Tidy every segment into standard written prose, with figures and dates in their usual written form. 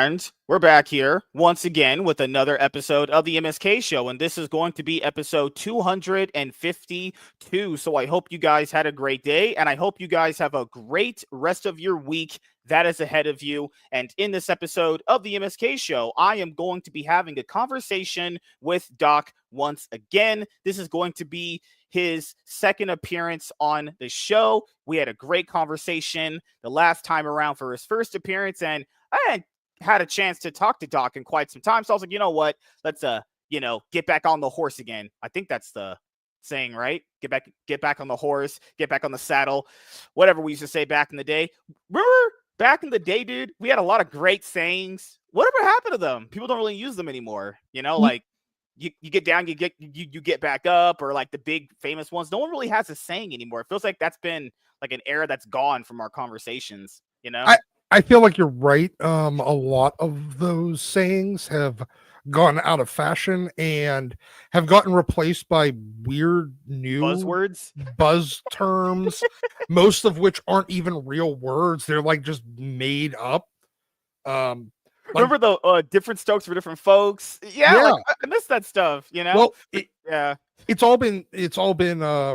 And we're back here once again with another episode of the MSK show. And this is going to be episode 252. So I hope you guys had a great day. And I hope you guys have a great rest of your week that is ahead of you. And in this episode of the MSK show, I am going to be having a conversation with Doc once again. This is going to be his second appearance on the show. We had a great conversation the last time around for his first appearance, and I hadn't had a chance to talk to Doc in quite some time. So I was like, you know what? Let's get back on the horse again. I think that's the saying, right? Get back on the horse, get back on the saddle, whatever we used to say back in the day. Remember back in the day, dude, we had a lot of great sayings. Whatever happened to them? People don't really use them anymore. Like you get down, you get back up, or like the big famous ones. No one really has a saying anymore. It feels like that's been like an era that's gone from our conversations, I feel like you're right. A lot of those sayings have gone out of fashion and have gotten replaced by weird new buzzwords, buzz terms, most of which aren't even real words. They're like just made up. Remember the different strokes for different folks? Yeah. Like, I miss that stuff, Well, yeah. It's all been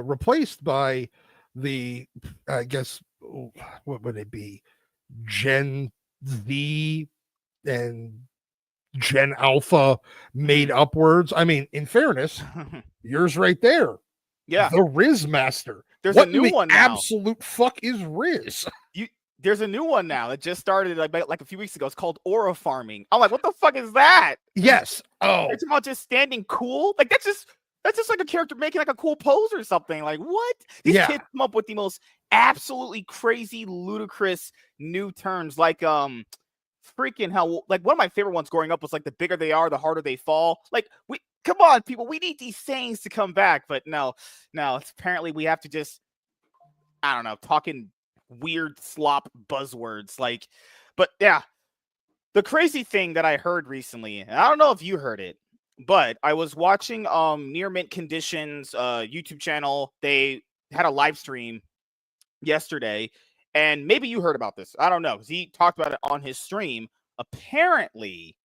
replaced by the, I guess, what would it be? Gen Z and Gen Alpha made up words. I mean, in fairness, yours right there. Yeah. The Riz Master. There's what a new one now. Absolute fuck is Riz? There's a new one now. It just started like a few weeks ago. It's called aura farming. I'm like, what the fuck is that? Yes. Oh, it's about just standing cool. Like that's just like a character making like a cool pose or something. Like what? These kids come up with the most absolutely crazy, ludicrous new terms. Like freaking hell. Like one of my favorite ones growing up was like the bigger they are, the harder they fall. Like come on, people. We need these sayings to come back. But no. It's apparently we have to just I don't know, talking weird slop buzzwords. But yeah. The crazy thing that I heard recently, and I don't know if you heard it, but I was watching Near Mint Conditions YouTube channel. They had a live stream yesterday, and maybe you heard about this. I don't know, because he talked about it on his stream. Apparently,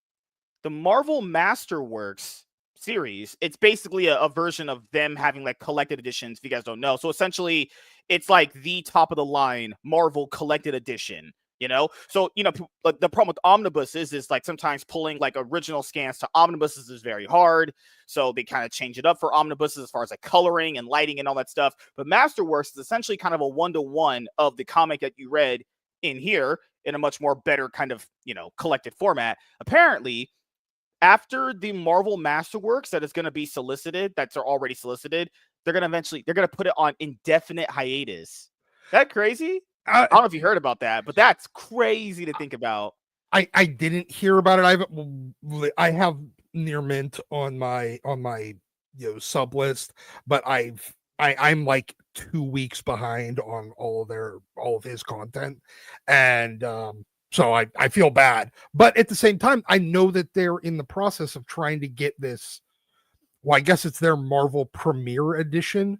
the Marvel Masterworks series, it's basically a version of them having like collected editions, if you guys don't know. So essentially, it's like the top of the line Marvel collected edition. So like the problem with omnibuses is like sometimes pulling like original scans to omnibuses is very hard, so they kind of change it up for omnibuses as far as like coloring and lighting and all that stuff. But Masterworks is essentially kind of a one-to-one of the comic that you read in here in a much more better kind of collected format. Apparently, after the Marvel Masterworks that is going to be solicited, that's already solicited, they're going to put it on indefinite hiatus. Is that crazy? I don't know if you heard about that, but that's crazy to think about. I didn't hear about it. I have Near Mint on my sub list, but I'm like 2 weeks behind on all of his content, and so I feel bad. But at the same time, I know that they're in the process of trying to get this. Well, I guess it's their Marvel Premiere Edition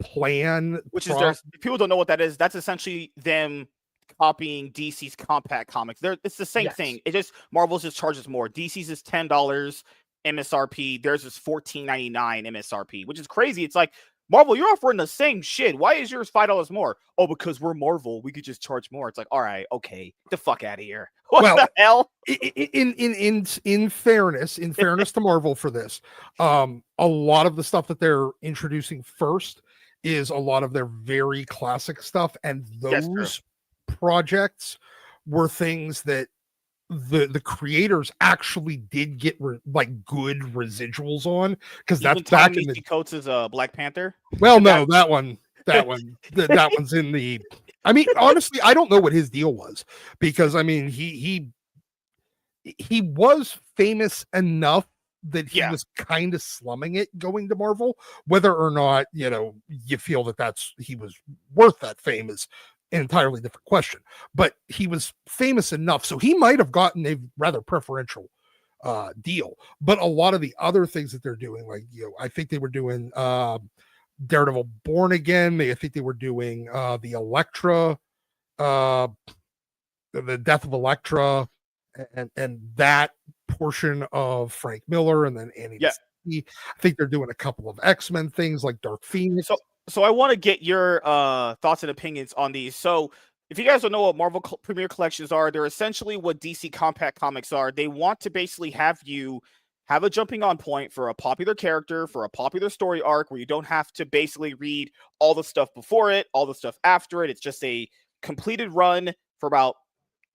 plan, which is if people don't know what that is, that's essentially them copying DC's compact comics. It's the same thing. It just Marvel's just charges more. DC's is $10 MSRP, theirs is $14.99 MSRP, which is crazy. It's like, Marvel, you're offering the same shit. Why is yours $5 more? Oh, because we're Marvel, we could just charge more. It's like, all right, okay, get the fuck out of here. What the hell? In fairness to Marvel for this, a lot of the stuff that they're introducing first is a lot of their very classic stuff, and those projects were things that the creators actually did get like good residuals on, because that's back in the Coates is a Black Panther. Well, no, that one's in the. I mean, honestly, I don't know what his deal was, because I mean, he was famous enough that he was kind of slumming it going to Marvel. Whether or not you feel that he was worth that fame is an entirely different question. But he was famous enough, so he might have gotten a rather preferential deal. But a lot of the other things that they're doing, like I think they were doing Daredevil Born Again. I think they were doing the Elektra, the Death of Elektra and that portion of Frank Miller, and then Annie. Yeah. I think they're doing a couple of X-Men things like Dark Phoenix. So I want to get your thoughts and opinions on these. So if you guys don't know what Marvel Premier Collections are, they're essentially what DC Compact Comics are. They want to basically have you have a jumping on point for a popular character, for a popular story arc, where you don't have to basically read all the stuff before it, all the stuff after it. It's just a completed run for about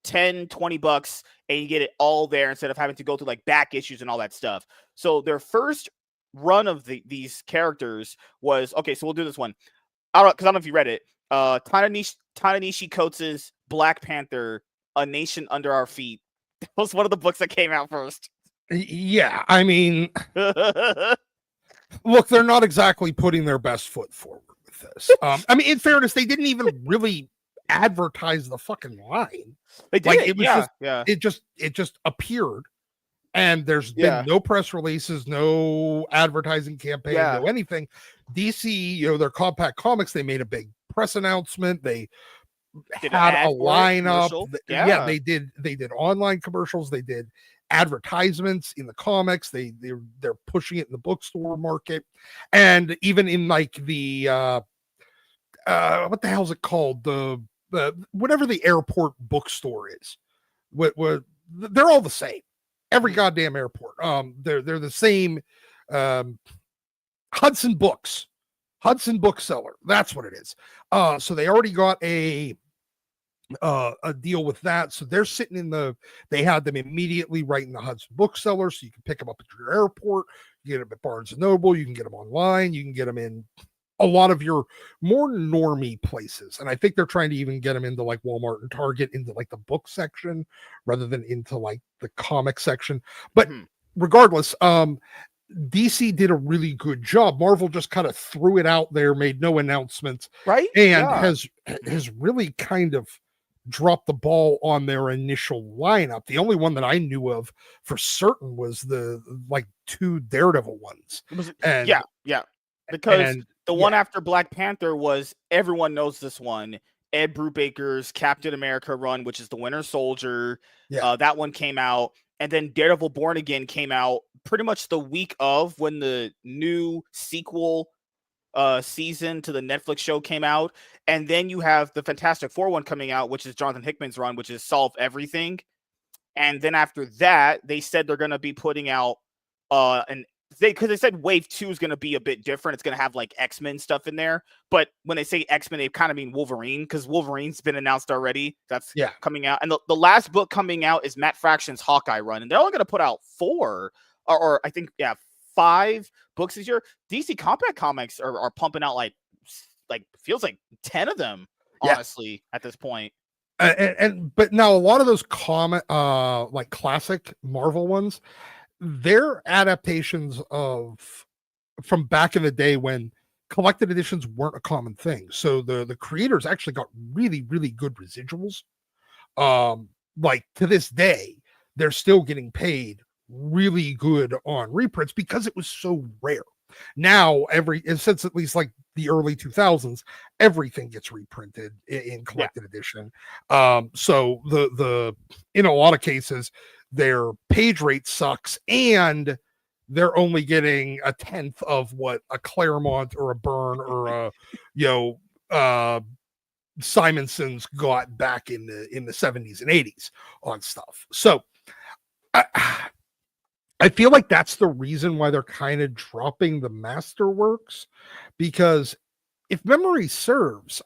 10, 20 bucks, and you get it all there instead of having to go through like back issues and all that stuff. So their first run of these characters was, okay, so we'll do this one. Because I don't know if you read it. Ta-Nehisi Coates' Black Panther, A Nation Under Our Feet. That was one of the books that came out first. Yeah, I mean, look, they're not exactly putting their best foot forward with this. I mean, in fairness, they didn't even really advertise the fucking line. They did. Like, it was it just appeared, and there's been no press releases, no advertising campaign, no anything. DC, their Compact Comics, they made a big press announcement. They had a lineup. They did online commercials. They did advertisements in the comics. They're pushing it in the bookstore market, and even in like the what the hell is it called, the whatever the airport bookstore is, they're all the same, every goddamn airport. They're the same. Hudson Bookseller, that's what it is. So they already got a deal with that. So they're sitting they had them immediately right in the Hudson Bookseller, so you can pick them up at your airport. You get them at Barnes and Noble. You can get them online. You can get them in a lot of your more normie places. And I think they're trying to even get them into like Walmart and Target, into like the book section rather than into like the comic section. But regardless, DC did a really good job. Marvel just kind of threw it out there, made no announcements, right? And has really kind of dropped the ball on their initial lineup. The only one that I knew of for certain was the like 2 Daredevil ones. Because the one after Black Panther was, everyone knows this one, Ed Brubaker's Captain America run, which is the Winter Soldier. That one came out. And then Daredevil Born Again came out pretty much the week of when the new sequel season to the Netflix show came out. And then you have the Fantastic Four one coming out, which is Jonathan Hickman's run, which is Solve Everything. And then after that, they said they're going to be putting out because they said Wave 2 is going to be a bit different. It's going to have like X-Men stuff in there. But when they say X-Men, they kind of mean Wolverine, because Wolverine's been announced already. That's coming out. And the last book coming out is Matt Fraction's Hawkeye run. And they're only going to put out 4 or I think, 5 books this year. DC Compact Comics are pumping out like feels like 10 of them, honestly, at this point. But now a lot of those like classic Marvel ones, they're adaptations from back in the day when collected editions weren't a common thing. So the creators actually got really, really good residuals. Like to this day, they're still getting paid really good on reprints because it was so rare. Now since at least like the early 2000s, everything gets reprinted in collected edition. So the in a lot of cases, their page rate sucks, and they're only getting a 10th of what a Claremont or a Byrne or a Simonson's got back in the 70s and 80s on stuff. So I feel like that's the reason why they're kind of dropping the Masterworks, because if memory serves,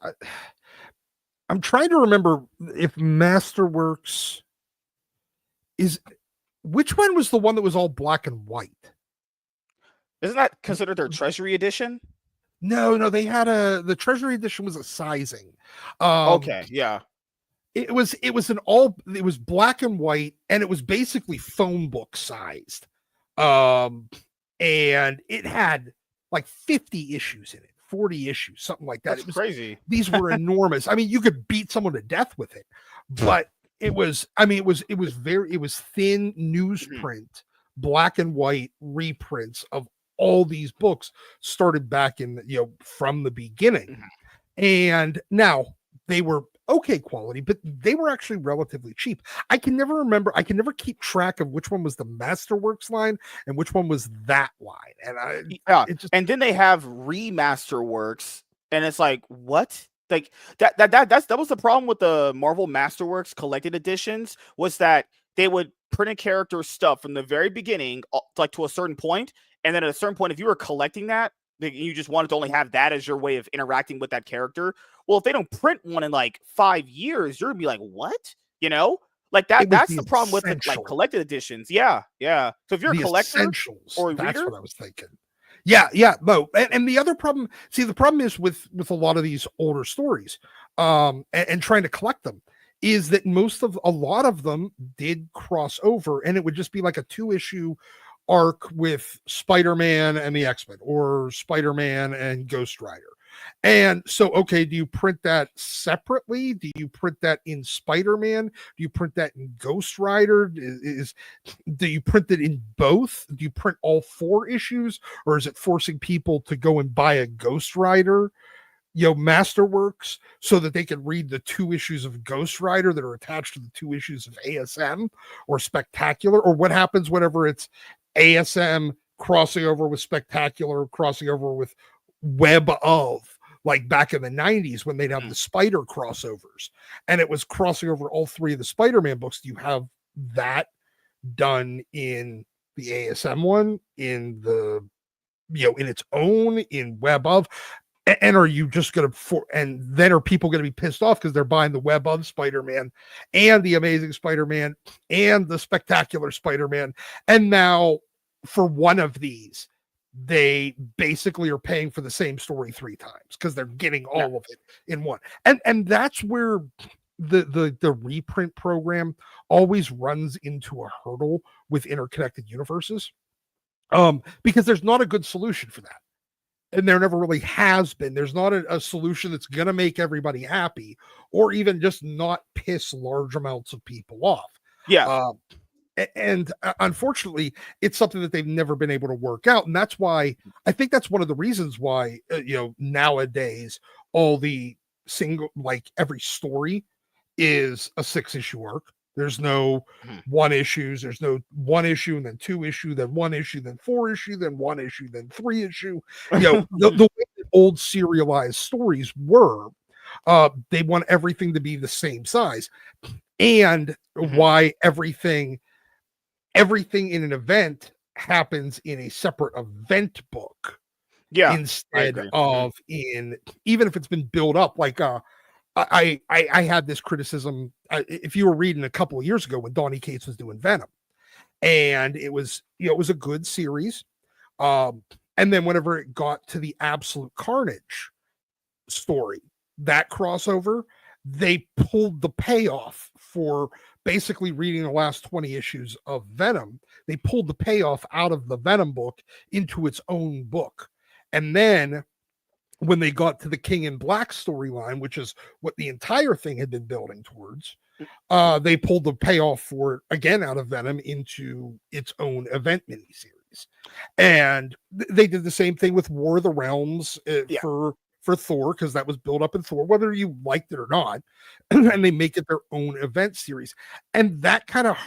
I'm trying to remember if Masterworks which one was the one that was all black and white? Isn't that considered their Treasury edition? No, they had the Treasury edition was a sizing. It was black and white, and it was basically phone book sized. And it had like 50 issues in it, 40 issues, something like that. It was crazy. These were enormous. I mean, you could beat someone to death with it, but it was thin newsprint, black and white reprints of all these books started back in from the beginning. And now they were okay quality, but they were actually relatively cheap. I can never keep track of which one was the Masterworks line and which one was that line. And and then they have Remasterworks, and it's like, what? Like that was the problem with the Marvel Masterworks collected editions, was that they would print a character stuff from the very beginning, like to a certain point, and then at a certain point, if you were collecting that, you just wanted to only have that as your way of interacting with that character. Well, if they don't print one in like 5 years, you're gonna be like, what? You know, like that's the problem with like collected editions. Yeah. So if you're a collector or a that's reader, what I was thinking. Yeah, no. And the other problem, the problem is with a lot of these older stories, and trying to collect them, is that a lot of them did cross over, and it would just be like a 2-issue arc with Spider-Man and the X-Men, or Spider-Man and Ghost Rider. And so, okay, do you print that separately? Do you print that in Spider-Man? Do you print that in Ghost Rider? Do you print it in both? Do you print all 4 issues? Or is it forcing people to go and buy a Ghost Rider, Masterworks, so that they can read the 2 issues of Ghost Rider that are attached to the 2 issues of ASM or Spectacular? Or what happens whenever it's ASM crossing over with Spectacular, crossing over with Web of, like back in the 90s when they'd have the Spider crossovers, and it was crossing over all 3 of the Spider-Man books? Do you have that done in the ASM one, in the in its own, in Web of? And are you just going to, and then are people going to be pissed off because they're buying the Web of Spider-Man and the Amazing Spider-Man and the Spectacular Spider-Man, and now for one of these they basically are paying for the same story 3 times because they're getting all of it in one? And that's where the reprint program always runs into a hurdle with interconnected universes, because there's not a good solution for that. And there never really has been. There's not a solution that's going to make everybody happy, or even just not piss large amounts of people off. Yeah. And unfortunately, it's something that they've never been able to work out. And that's why, I think that's one of the reasons why, nowadays, all the every story is a 6-issue arc. There's no 1 issues. There's no 1 issue and then 2 issue, then 1 issue, then 4 issue, then 1 issue, then 3 issue. The way that old serialized stories were, they want everything to be the same size. And why everything in an event happens in a separate event book, instead of in, even if it's been built up. Like I had this criticism, if you were reading a couple of years ago when Donny Cates was doing Venom, and it was a good series, and then whenever it got to the Absolute Carnage story, that crossover, they pulled the payoff for basically reading the last 20 issues of Venom. They pulled the payoff out of the Venom book into its own book. And then when they got to the King in Black storyline, which is what the entire thing had been building towards, they pulled the payoff for it again out of Venom into its own event miniseries. And they did the same thing with War of the Realms for Thor, because that was built up in Thor, whether you liked it or not. And they make it their own event series. And that kind of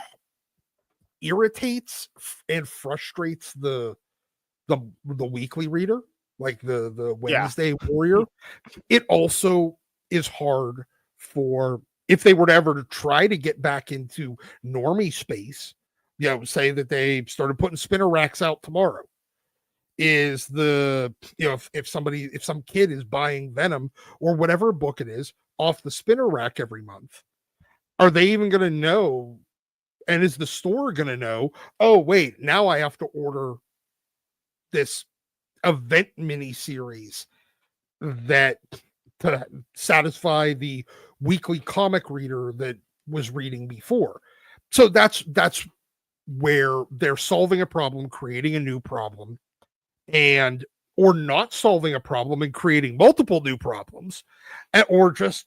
irritates and frustrates the weekly reader, like the Wednesday Warrior. It also is hard for, if they were to ever to try to get back into normie space, say that they started putting spinner racks out tomorrow, is if some kid is buying Venom or whatever book it is off the spinner rack every month, are they even going to know? And is the store going to know, oh wait, now I have to order this event mini series that to satisfy the weekly comic reader that was reading before? So that's where they're solving a problem, creating a new problem, and or not solving a problem and creating multiple new problems, or just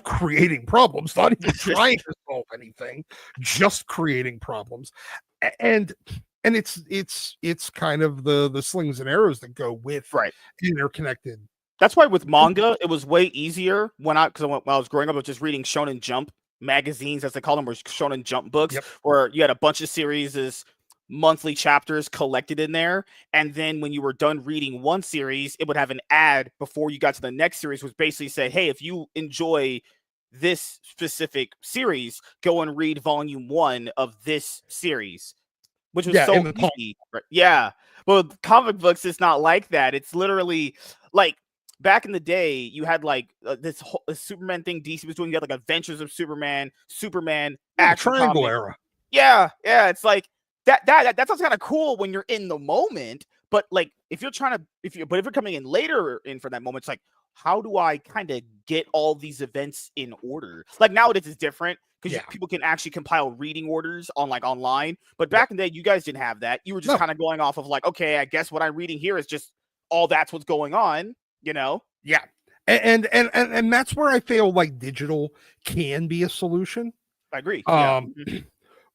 creating problems, not even trying to solve anything, just creating problems. And it's kind of the slings and arrows that go with interconnected That's why with manga, it was way easier when I was growing up, I was just reading Shonen Jump magazines, as they call them, or Shonen Jump books, Yep. where you had a bunch of series as monthly chapters collected in there. And then when you were done reading one series, it would have an ad before you got to the next series, which basically said, hey, if you enjoy this specific series, go and read volume 1 of this series, which was so easy. Right? Yeah. But comic books is not like that. It's literally like back in the day, you had like this whole Superman thing DC was doing. You had like Adventures of Superman, Action Triangle Comics. era. Yeah. It's like that sounds kind of cool when you're in the moment. But like if you're if you're coming in later in for that moment, it's like, how do I kind of get all these events in order? Like nowadays it's different because people can actually compile reading orders on like online. But back in the day, you guys didn't have that. You were just kind of going off of like, okay, I guess what I'm reading here is just all that's what's going on, you know? Yeah. And that's where I feel like digital can be a solution. I agree.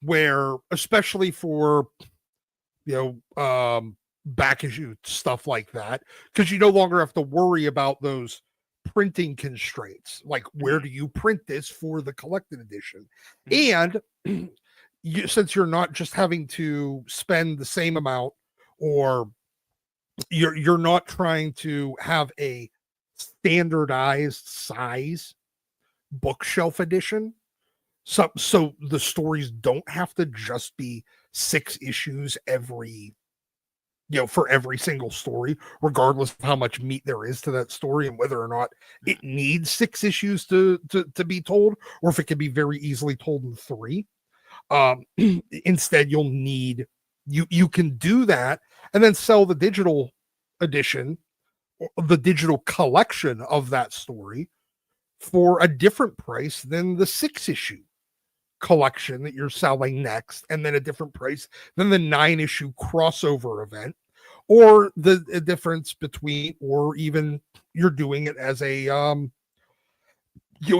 Where especially for back issue stuff like that, because you no longer have to worry about those printing constraints, like where do you print this for the collected edition. And since you're not just having to spend the same amount, or you're not trying to have a standardized size bookshelf edition, so the stories don't have to just be 6 issues for every single story, regardless of how much meat there is to that story and whether or not it needs 6 issues to be told, or if it can be very easily told in 3. Instead, you'll need you can do that and then sell the digital edition, the digital collection of that story, for a different price than the 6 issue collection that you're selling next, and then a different price than the 9 issue crossover event, or the difference between, or even you're doing it as a a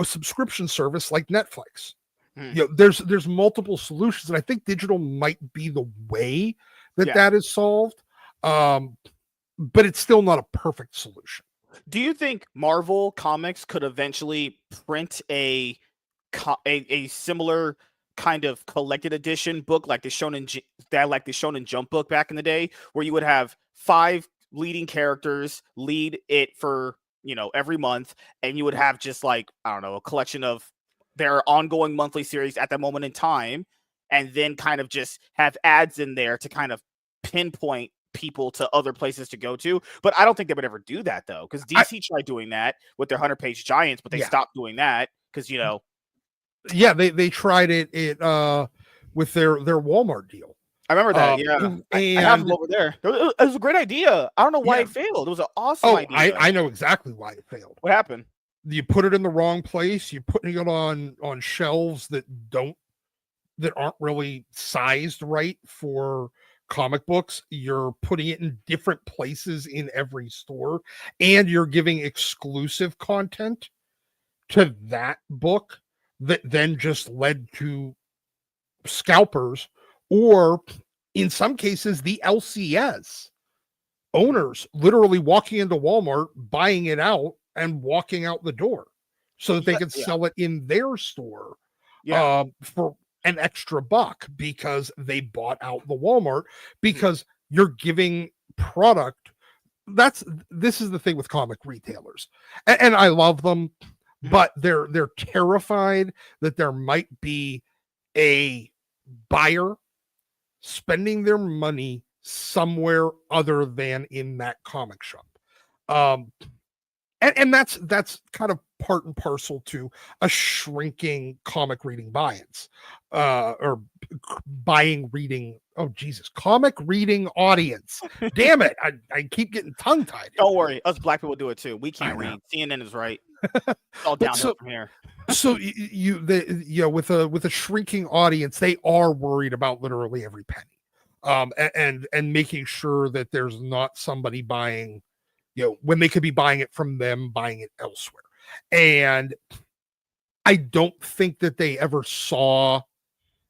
subscription service like Netflix. There's multiple solutions, and I think digital might be the way that is solved, but it's still not a perfect solution. Do you think Marvel Comics could eventually print a similar kind of collected edition book like the Shonen Jump book back in the day, where you would have 5 leading characters lead it for every month, and you would have just like, I don't know, a collection of their ongoing monthly series at that moment in time, and then kind of just have ads in there to kind of pinpoint people to other places to go to. But I don't think they would ever do that though, because DC tried doing that with their 100-page giants, but they stopped doing that because they tried it with their Walmart deal. I remember that. I have them over there. It was a great idea. I don't know why it failed. It was an awesome idea. I know exactly why it failed. What happened? You put it in the wrong place. You're putting it on shelves that aren't really sized right for comic books. You're putting it in different places in every store, and you're giving exclusive content to that book that then just led to scalpers, or in some cases the LCS owners literally walking into Walmart, buying it out, and walking out the door so that they can sell it in their store for an extra $1 because they bought out the Walmart, because you're giving product. This is the thing with comic retailers, and I love them, but they're terrified that there might be a buyer spending their money somewhere other than in that comic shop. And that's kind of part and parcel to a shrinking comic reading buy-ins, or comic reading audience. Damn it. I keep getting tongue tied. Don't worry. Us black people do it too. We can't read. CNN is right. It's all downhill from here. So with a shrinking audience, they are worried about literally every penny, and making sure that there's not somebody buying, when they could be buying it from them, buying it elsewhere. And I don't think that they ever saw,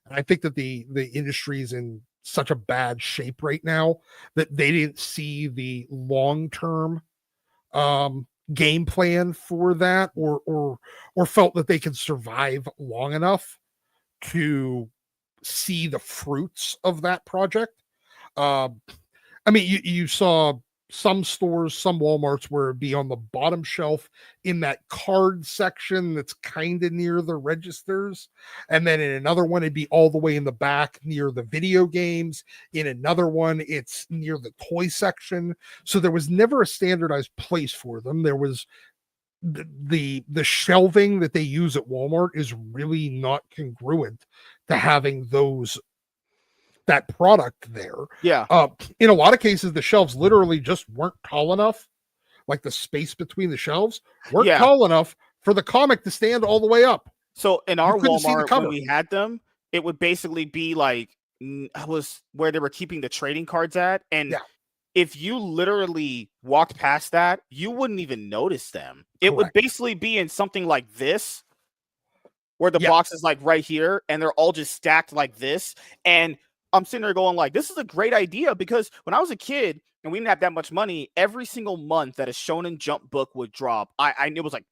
and I think that the industry is in such a bad shape right now that they didn't see the long-term game plan for that, or felt that they could survive long enough to see the fruits of that project. I mean, you saw some stores, some Walmarts where it'd be on the bottom shelf in that card section that's kind of near the registers. And then in another one, it'd be all the way in the back near the video games. In another one, it's near the toy section. So there was never a standardized place for them. There was the shelving that they use at Walmart is really not congruent to having that product there. Yeah. In a lot of cases, the shelves literally just weren't tall enough. Like the space between the shelves weren't tall enough for the comic to stand all the way up. So in our Walmart, when we had them, it would basically be like, was where they were keeping the trading cards at. And if you literally walked past that, you wouldn't even notice them. It would basically be in something like this, where the box is like right here, and they're all just stacked like this. And I'm sitting there going like, this is a great idea, because when I was a kid and we didn't have that much money, every single month that a Shonen Jump book would drop, I knew it was like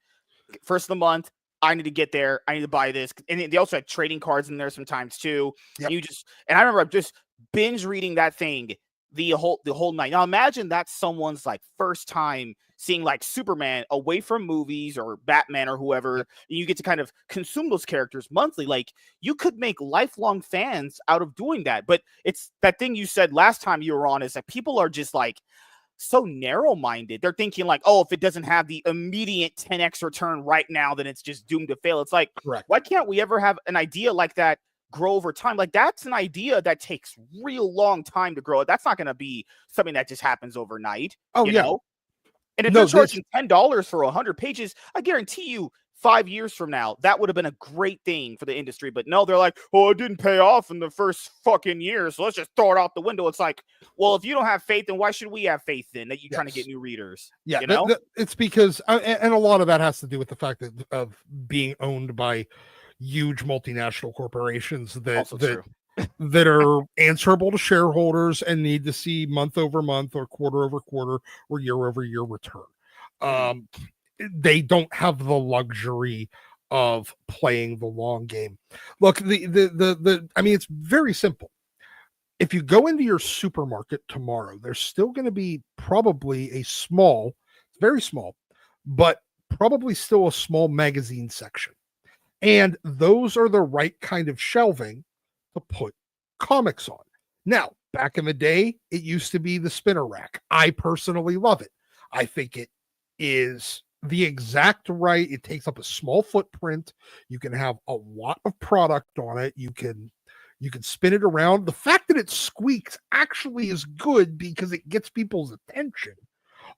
first of the month, I need to get there, I need to buy this. And they also had trading cards in there sometimes too. And I remember just binge reading that thing the whole night. Now imagine that's someone's like first time seeing like Superman away from movies or Batman or whoever, and you get to kind of consume those characters monthly. Like, you could make lifelong fans out of doing that. But it's that thing you said last time you were on, is that people are just like so narrow-minded. They're thinking like, oh, if it doesn't have the immediate 10x return right now, then it's just doomed to fail. It's like, why can't we ever have an idea like that grow over time? Like, that's an idea that takes real long time to grow. That's not going to be something that just happens overnight. You know? And if they're charging $10 for 100 pages, I guarantee you 5 years from now, that would have been a great thing for the industry. But no, they're like, oh, it didn't pay off in the first fucking year, so let's just throw it out the window. It's like, well, if you don't have faith, then why should we have faith then that you're trying to get new readers? Yeah, you know? It's because, and a lot of that has to do with the fact of being owned by huge multinational corporations that are answerable to shareholders and need to see month over month or quarter over quarter or year over year return. They don't have the luxury of playing the long game. Look, I mean, it's very simple. If you go into your supermarket tomorrow, there's still going to be probably a small, very small, but probably still a small magazine section. And those are the right kind of shelving to put comics on. Now, back in the day, it used to be the spinner rack. I personally love it. I think it is the exact right. It takes up a small footprint. You can have a lot of product on it. You can spin it around. The fact that it squeaks actually is good because it gets people's attention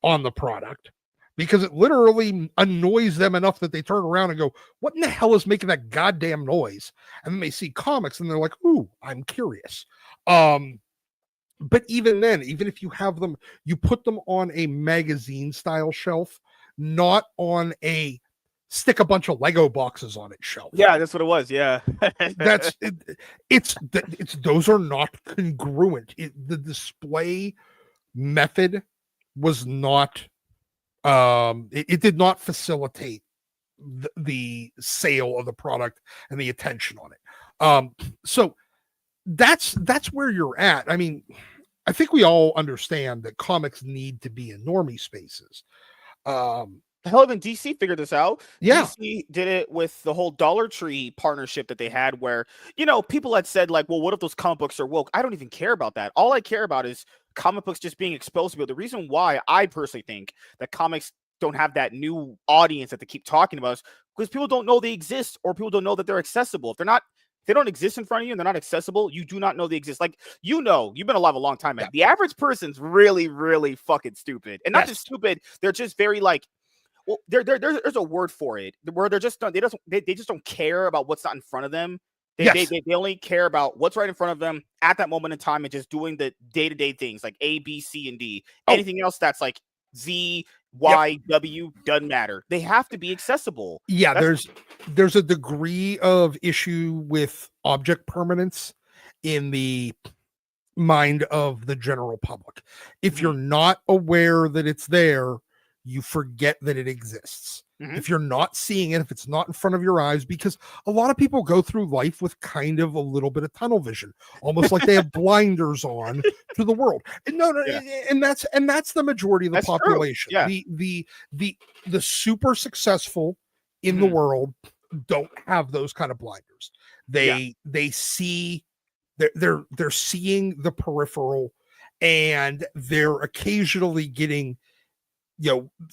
on the product, because it literally annoys them enough that they turn around and go, what in the hell is making that goddamn noise? And then they see comics and they're like, ooh, I'm curious. But even then, even if you have them, you put them on a magazine style shelf, not on a stick a bunch of Lego boxes on it shelf. Yeah, that's what it was. Yeah. It's those are not congruent. The display method was not, it did not facilitate the sale of the product and the attention on it. So that's where you're at. I mean, I think we all understand that comics need to be in normie spaces. Hell, even DC figured this out. Yeah. DC did it with the whole Dollar Tree partnership that they had, where, you know, people had said like, well, what if those comic books are woke? I don't even care about that. All I care about is comic books just being exposed to people. The reason why I personally think that comics don't have that new audience that they keep talking about is because people don't know they exist, or people don't know that they're accessible. If they don't exist in front of you and they're not accessible, you do not know they exist. Like, you know, you've been alive a long time, man. Yeah. The average person's really, really fucking stupid. And not just stupid, they're just very like, well, there's a word for it, where they just don't care about what's not in front of them. They only care about what's right in front of them at that moment in time, and just doing the day-to-day things like A, B, C, and D. Anything else that's like Z, Y, W doesn't matter. They have to be accessible. Yeah, there's a degree of issue with object permanence in the mind of the general public. If you're not aware that it's there, you forget that it exists. Mm-hmm. If you're not seeing it, if it's not in front of your eyes, because a lot of people go through life with kind of a little bit of tunnel vision, almost like they have blinders on to the world. And and that's the majority of the population. Yeah. The super successful in the world don't have those kind of blinders. They see, they're seeing the peripheral, and they're occasionally getting,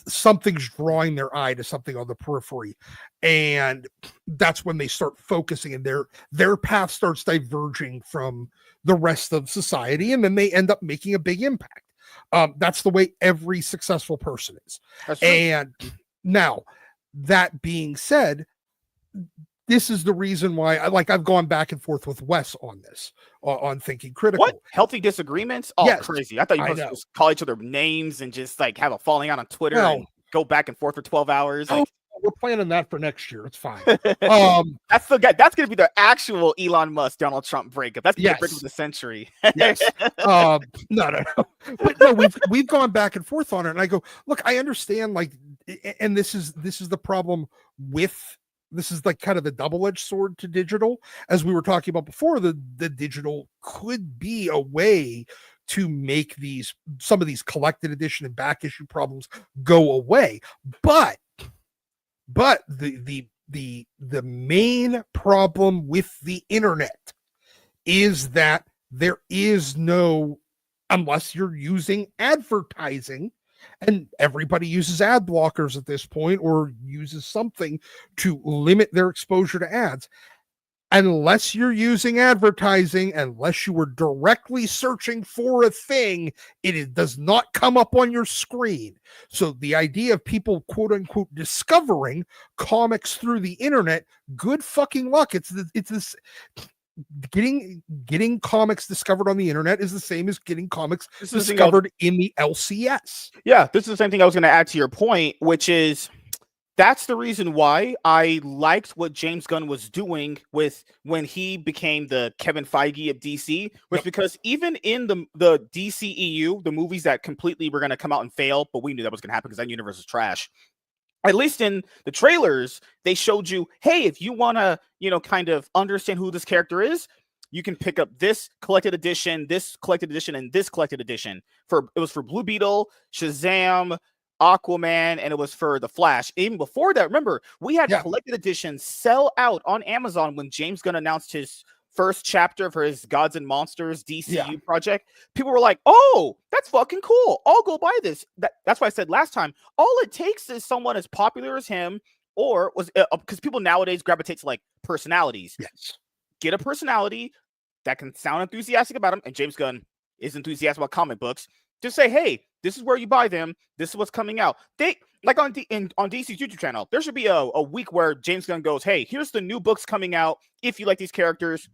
something's drawing their eye to something on the periphery, and that's when they start focusing, and their path starts diverging from the rest of society, and then they end up making a big impact. That's the way every successful person is. And now, that being said, this is the reason why I've gone back and forth with Wes on this, on Thinking Critical. What? Healthy disagreements? Oh, yes. Crazy. I thought you were supposed to call each other names and just like have a falling out on Twitter and go back and forth for 12 hours. We're planning that for next year. It's fine. That's going to be the actual Elon Musk Donald Trump breakup. That's the breakup of the century. Yes. No. But no, we've gone back and forth on it, and I go, look, I understand, and this is the problem with. This is like kind of the double-edged sword to digital, as we were talking about before. The digital could be a way to make some of these collected edition and back issue problems go away, but the main problem with the internet is that there is no, unless you're using advertising. And everybody uses ad blockers at this point, or uses something to limit their exposure to ads. Unless you're using advertising, unless you were directly searching for a thing, it does not come up on your screen. So the idea of people, quote unquote, discovering comics through the internet, good fucking luck. It's this. Getting comics discovered on the internet is the same as getting comics discovered in the LCS. Yeah, this is the same thing I was going to add to your point, which is that's the reason why I liked what James Gunn was doing with when he became the Kevin Feige of DC, was because even in the DCEU, the movies that completely were going to come out and fail, but we knew that was going to happen because that universe is trash. At least in the trailers, they showed you, hey, if you want to, kind of understand who this character is, you can pick up this collected edition, and this collected edition. It was for Blue Beetle, Shazam, Aquaman, and it was for The Flash. Even before that, remember, we had collected editions sell out on Amazon when James Gunn announced his first chapter for his Gods and Monsters DCU project. People were like, oh, that's fucking cool. I'll go buy this. That's why I said last time, all it takes is someone as popular as him, or was because people nowadays gravitate to like personalities. Yes. Get a personality that can sound enthusiastic about him, and James Gunn is enthusiastic about comic books. Just say, hey, this is where you buy them. This is what's coming out. They like on DC's YouTube channel, there should be a week where James Gunn goes, hey, here's the new books coming out. If you like these characters,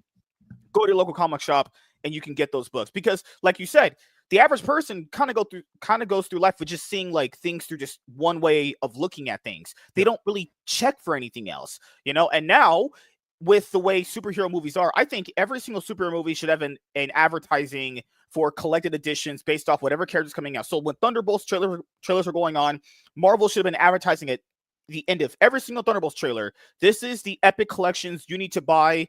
go to your local comic shop and you can get those books. Because like you said, the average person kind of goes through life with just seeing like things through just one way of looking at things. They don't really check for anything else, And now with the way superhero movies are, I think every single superhero movie should have an advertising for collected editions based off whatever character's coming out. So when Thunderbolts trailers are going on, Marvel should have been advertising at the end of every single Thunderbolts trailer. This is the epic collections you need to buy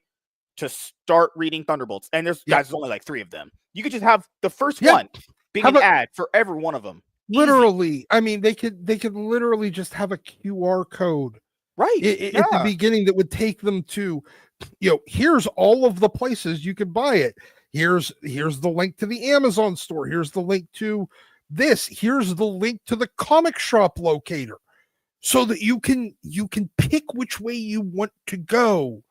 to start reading Thunderbolts. And there's only like 3 of them. You could just have the first one being an ad for every one of them. Literally. Easy. I mean, they could literally just have a QR code at the beginning that would take them to, here's all of the places you could buy it. Here's the link to the Amazon store. Here's the link to this. Here's the link to the comic shop locator, so that you can pick which way you want to go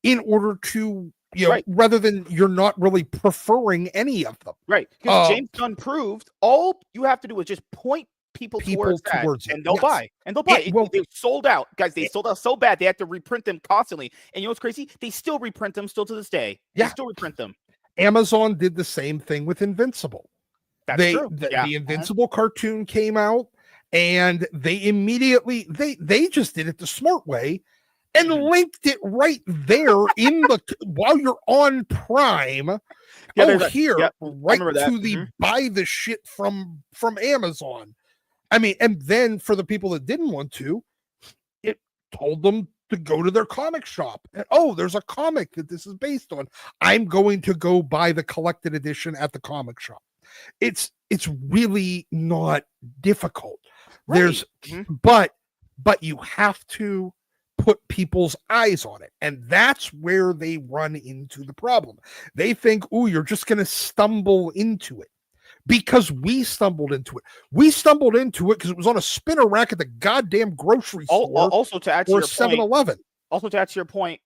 in order to, rather than you're not really preferring any of them. Right. Because James Gunn proved all you have to do is just point people towards it, and they'll buy. And they'll buy. They sold out. Guys, they sold out so bad they had to reprint them constantly. And you know what's crazy? They still reprint them still to this day. They still reprint them. Amazon did the same thing with Invincible. That's true. The Invincible cartoon came out, and they immediately they just did it the smart way and linked it right there in the while you're on Prime. Right to the buy the shit from Amazon. I mean, and then for the people that didn't want to, it told them to go to their comic shop. And, oh, there's a comic that this is based on. I'm going to go buy the collected edition at the comic shop. It's really not difficult. Right. There's but you have to put people's eyes on it, and that's where they run into the problem. They think, oh, you're just going to stumble into it. Because we stumbled into it. We stumbled into it because it was on a spinner rack at the goddamn grocery store. Also, to add to or your 7-Eleven. Point, also to add to your point,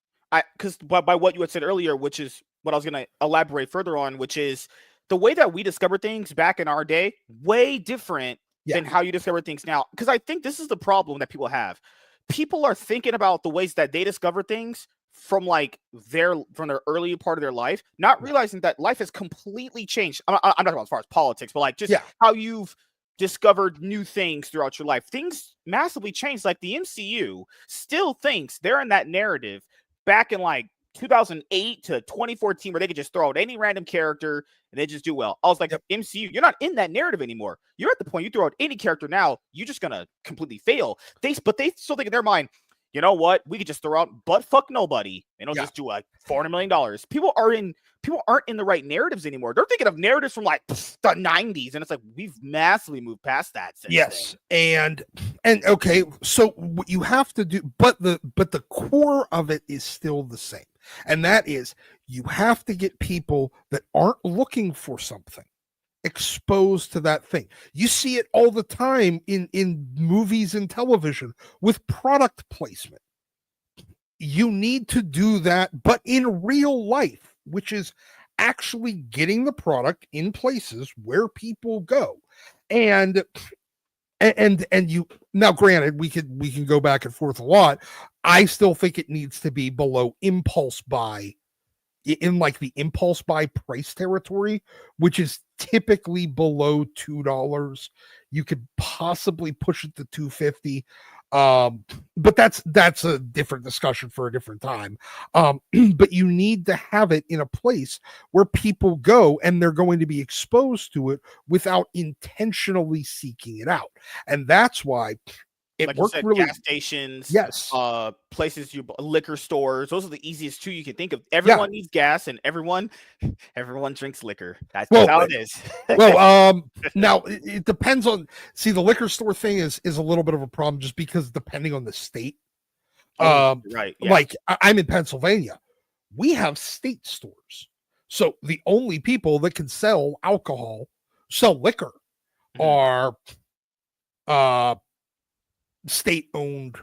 because by what you had said earlier, which is what I was going to elaborate further on, which is the way that we discover things back in our day, way different than how you discover things now. Because I think this is the problem that people have. People are thinking about the ways that they discover things from their early part of their life, not realizing that life has completely changed. I'm not talking about as far as politics, but how you've discovered new things throughout your life. Things massively changed. Like the MCU still thinks they're in that narrative back in 2008 to 2014 where they could just throw out any random character and they just do well. I was like, MCU, you're not in that narrative anymore. You're at the point you throw out any character now, you're just gonna completely fail. But they still think in their mind, you know what? We could just throw out butt fuck nobody and it'll just do $400 million. People aren't in the right narratives anymore. They're thinking of narratives from the 90s, and it's like we've massively moved past that since then. And okay, so what you have to do, but the core of it is still the same. And that is you have to get people that aren't looking for something exposed to that thing. You see it all the time in movies and television with product placement. You need to do that, but in real life, which is actually getting the product in places where people go. And you now, granted, we can go back and forth a lot. I still think it needs to be below impulse buy, in the impulse buy price territory, which is typically below $2. You could possibly push it to $2.50. But that's a different discussion for a different time. But you need to have it in a place where people go and they're going to be exposed to it without intentionally seeking it out. And that's why it worked really. Gas stations, places, liquor stores. Those are the easiest two you can think of. Everyone needs gas, and everyone drinks liquor. That's how it is. Now it depends on. See, the liquor store thing is a little bit of a problem, just because depending on the state. Right. Yeah. Like I'm in Pennsylvania, we have state stores, so the only people that can sell liquor, are state-owned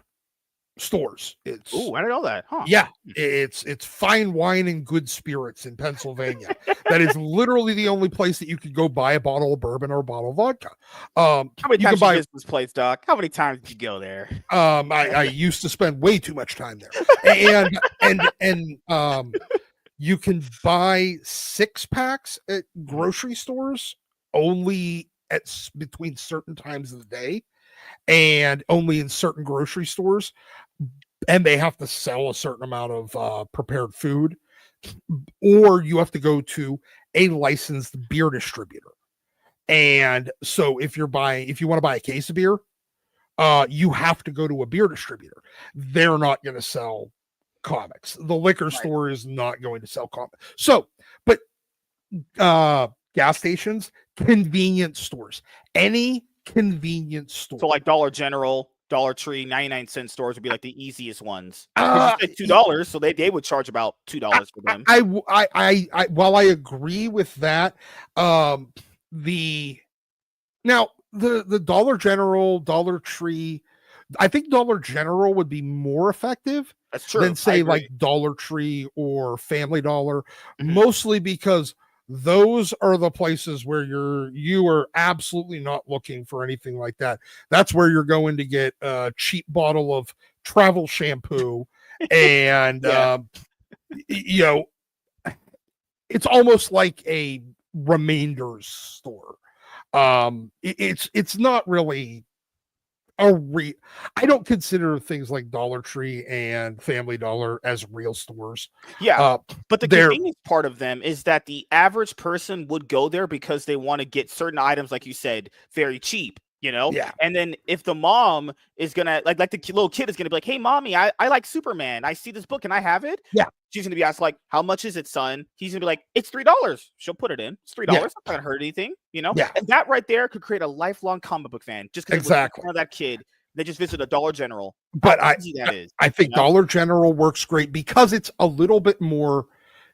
stores. I didn't know that. Huh? Yeah, it's fine wine and good spirits in Pennsylvania. That is literally the only place that you could go buy a bottle of bourbon or a bottle of vodka. How many times did you visit this place, Doc? How many times did you go there? I used to spend way too much time there, and you can buy 6-packs at grocery stores only between certain times of the day, and only in certain grocery stores, and they have to sell a certain amount of prepared food, or you have to go to a licensed beer distributor. And so if you want to buy a case of beer, you have to go to a beer distributor. They're not going to sell comics. The liquor store is not going to sell comics. So, but gas stations, convenience stores, any convenience store. So Dollar General, Dollar Tree, 99-cent stores would be the easiest ones. You said $2, so they would charge about $2 for them. While I agree with that, the Dollar General, Dollar Tree, I think Dollar General would be more effective than say Dollar Tree or Family Dollar, mostly because those are the places where you are absolutely not looking for anything like that. That's where you're going to get a cheap bottle of travel shampoo, and it's almost like a remainders store. It's not really I don't consider things like Dollar Tree and Family Dollar as real stores. Yeah, but the convenience part of them is that the average person would go there because they want to get certain items, like you said, very cheap. you know? Yeah. And then if the mom is gonna like the little kid is gonna be like, hey mommy, I like Superman. I see this book, can I have it? Yeah. She's gonna be asked like, how much is it, son? He's gonna be like, it's $3. She'll put it in. It's $3. Yeah. It's not gonna hurt anything, you know? Yeah. And that right there could create a lifelong comic book fan just because Exactly. it was that kid. They just visit a Dollar General. But how easy that is, I think Dollar General works great because it's a little bit more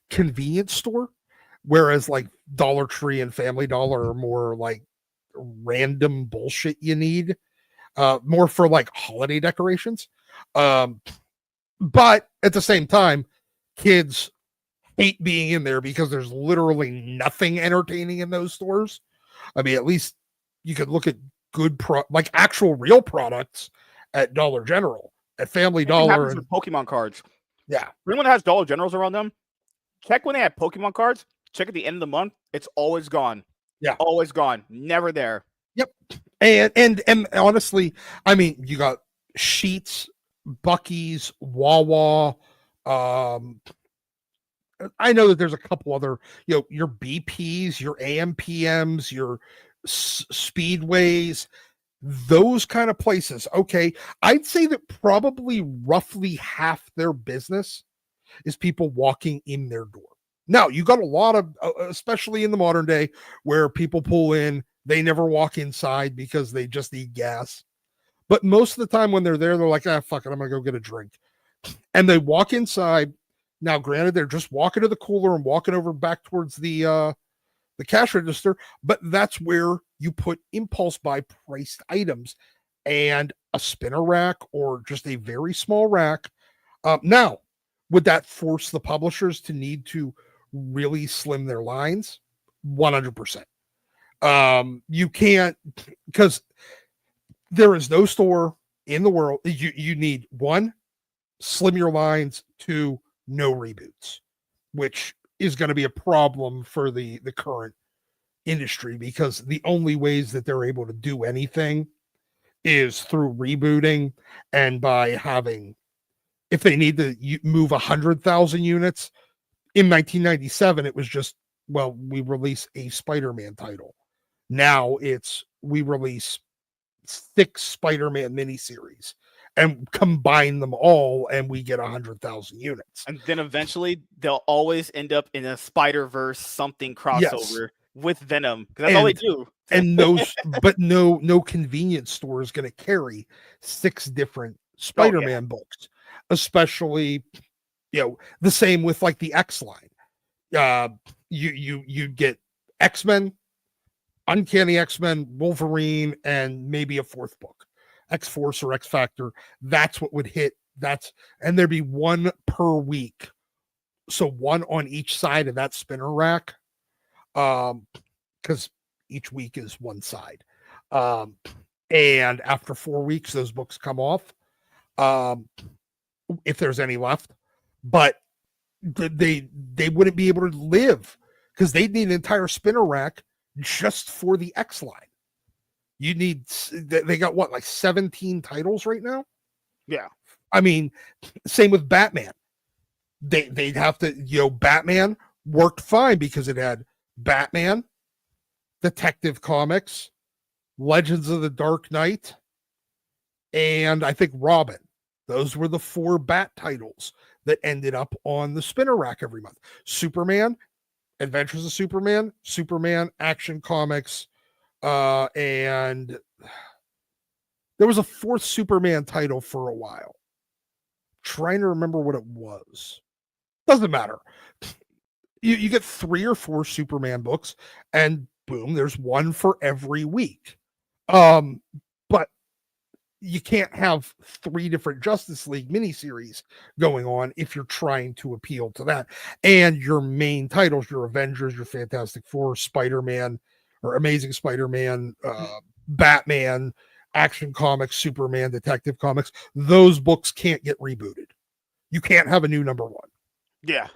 convenience store, whereas like Dollar Tree and Family Dollar are more like random bullshit you need, more for like holiday decorations. But at the same time, kids hate being in there because there's literally nothing entertaining in those stores. I mean, at least you could look at good like actual real products at Dollar General, at Family Dollar, and Pokemon cards. Yeah. Anyone that has Dollar Generals around them, check when they have Pokemon cards. Check at the end of the month. It's always gone. Yeah. Always gone. Never there. Yep. And honestly, I mean, you got Sheets, Bucky's, Wawa. I know that there's a couple other, your BPs, your AMPMs, your Speedways, those kind of places. Okay. I'd say that probably roughly half their business is people walking in their door. Now, you got a lot of, especially in the modern day, where people pull in, they never walk inside because they just need gas. But most of the time when they're there, they're like, fuck it, I'm going to go get a drink. And they walk inside. Now, granted, they're just walking to the cooler and walking over back towards the cash register, but that's where you put impulse buy priced items and a spinner rack or just a very small rack. Now, would that force the publishers to need to really slim their lines? 100%. You can't, because there is no store in the world. You need one, slim your lines, two, no reboots, which is going to be a problem for the current industry, because the only ways that they're able to do anything is through rebooting and by having, if they need to move 100,000 units. In 1997, it was just, well, we release a Spider-Man title. Now it's, we release 6 Spider-Man miniseries and combine them all, and we get 100,000 units. And then eventually they'll always end up in a Spider-Verse something crossover with Venom, because that's all they do. And those, but no convenience store is going to carry 6 different Spider-Man books, especially, the same with like the X line. You get X-Men, Uncanny X-Men, Wolverine, and maybe a 4th book, X-Force or X-Factor. That's what would hit. And there'd be 1 per week. So 1 on each side of that spinner rack. Because each week is 1 side. And after 4 weeks, those books come off. If there's any left. But they wouldn't be able to live, because they'd need an entire spinner rack just for the X line. You need, they got what, like 17 titles right now? Yeah. I mean, same with Batman. They'd have to, Batman worked fine because it had Batman, Detective Comics, Legends of the Dark Knight, and I think Robin. Those were the 4 Bat titles that ended up on the spinner rack every month. Superman, Adventures of Superman, Superman Action Comics, and there was a 4th Superman title for a while. Trying to remember what it was. Doesn't matter. You get 3 or 4 Superman books, and boom, there's 1 for every week. But you can't have 3 different Justice League miniseries going on if you're trying to appeal to that. And your main titles, your Avengers, your Fantastic Four, Spider-Man, or Amazing Spider-Man, Batman, Action Comics, Superman, Detective Comics, those books can't get rebooted. You can't have a new number 1. Yeah.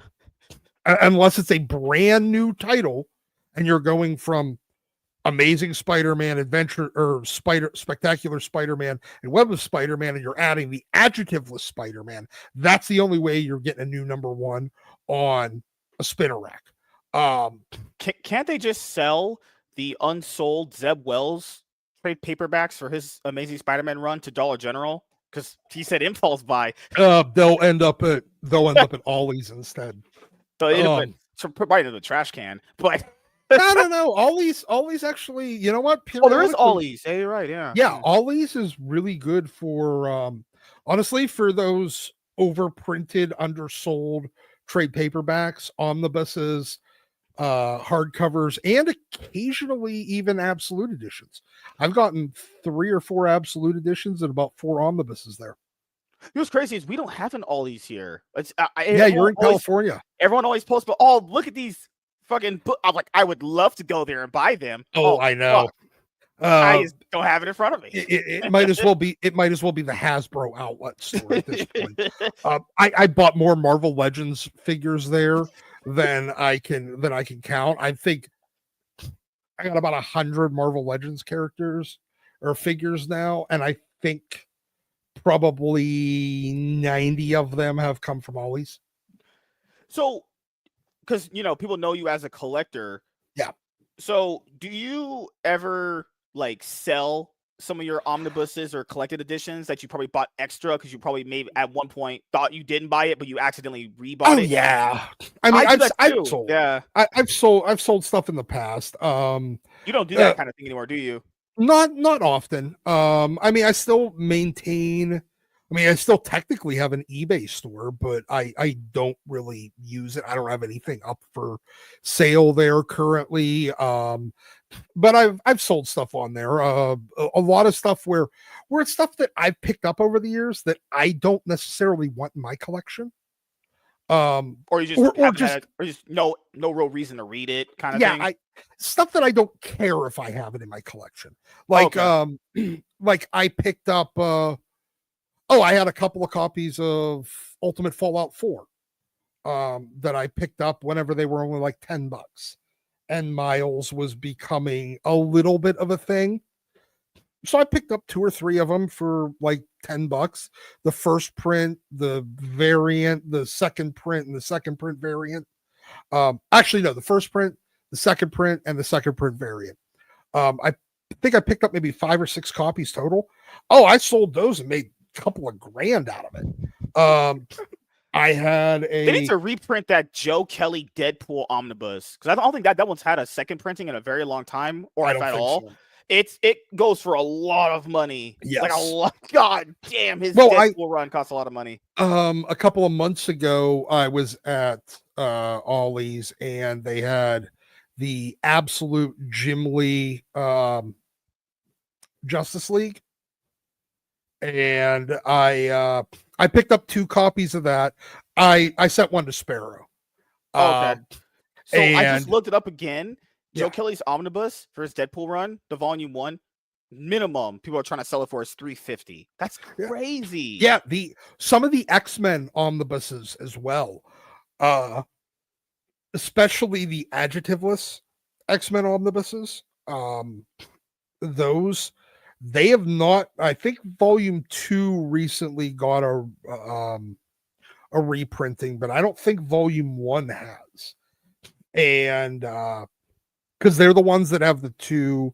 Unless it's a brand new title and you're going from Amazing Spider-Man, Adventure, or Spectacular Spider-Man, and Web of Spider-Man, and you're adding the adjectiveless Spider-Man. That's the only way you're getting a new number 1 on a spinner rack. Can't they just sell the unsold Zeb Wells trade paperbacks for his Amazing Spider-Man run to Dollar General? Because he said impulse buy. They'll end up at Ollie's instead. So it put right into the trash can. But no. Ollie's actually, you know what? Oh, there is Ollie's. Yeah, you're right. Yeah. Yeah, Ollie's is really good for honestly for those overprinted, undersold trade paperbacks, omnibuses, hardcovers, and occasionally even absolute editions. I've gotten 3 or 4 absolute editions and about 4 omnibuses there. What's crazy is we don't have an Ollie's here. You're in California. Everyone always posts, but oh, look at these fucking. I'm like, I would love to go there and buy them. Oh, I know. I just don't have it in front of me. It might as well be. It might as well be the Hasbro outlet store at this point. I bought more Marvel Legends figures there than I can count. I think I got about 100 Marvel Legends characters or figures now, and I think probably 90 of them have come from Ollie's. So, because people know you as a collector. Yeah. So, do you ever like sell some of your omnibuses or collected editions that you probably bought extra because you probably maybe at one point thought you didn't buy it, but you accidentally rebought it? Yeah. I mean, I've sold. Yeah. I've sold stuff in the past. You don't do that kind of thing anymore, do you? Not often. I mean, I still technically have an eBay store, but I don't really use it. I don't have anything up for sale there currently. But I've sold stuff on there. A lot of stuff where it's stuff that I've picked up over the years that I don't necessarily want in my collection. Or just no real reason to read it kind of thing. Stuff that I don't care if I have it in my collection. Like like I picked up I had a couple of copies of Ultimate Fallout 4 that I picked up whenever they were only like $10. And Miles was becoming a little bit of a thing. So I picked up 2 or 3 of them for like $10. The first print, the variant, the second print, and the second print variant. Actually, no, the first print, the second print, and the second print variant. I think I picked up maybe 5 or 6 copies total. Oh, I sold those and made a couple of grand out of it. I had They need to reprint that Joe Kelly Deadpool omnibus because I don't think that one's had a second printing in a very long time, or if at all. So. It goes for a lot of money. Yes. Like a lot. God damn, his Deadpool run costs a lot of money. A couple of months ago, I was at Ollie's and they had the absolute Jim Lee Justice League. And I picked up 2 copies of that. I sent one to Sparrow. Okay. So I just looked it up again. Joe Kelly's omnibus for his Deadpool run, the volume 1, minimum people are trying to sell it for is $350. That's crazy. Yeah, some of the X-Men omnibuses as well. Especially the adjectiveless X-Men omnibuses. Those they have not. I think volume 2 recently got a reprinting, but I don't think volume 1 has. And because they're the ones that have the 2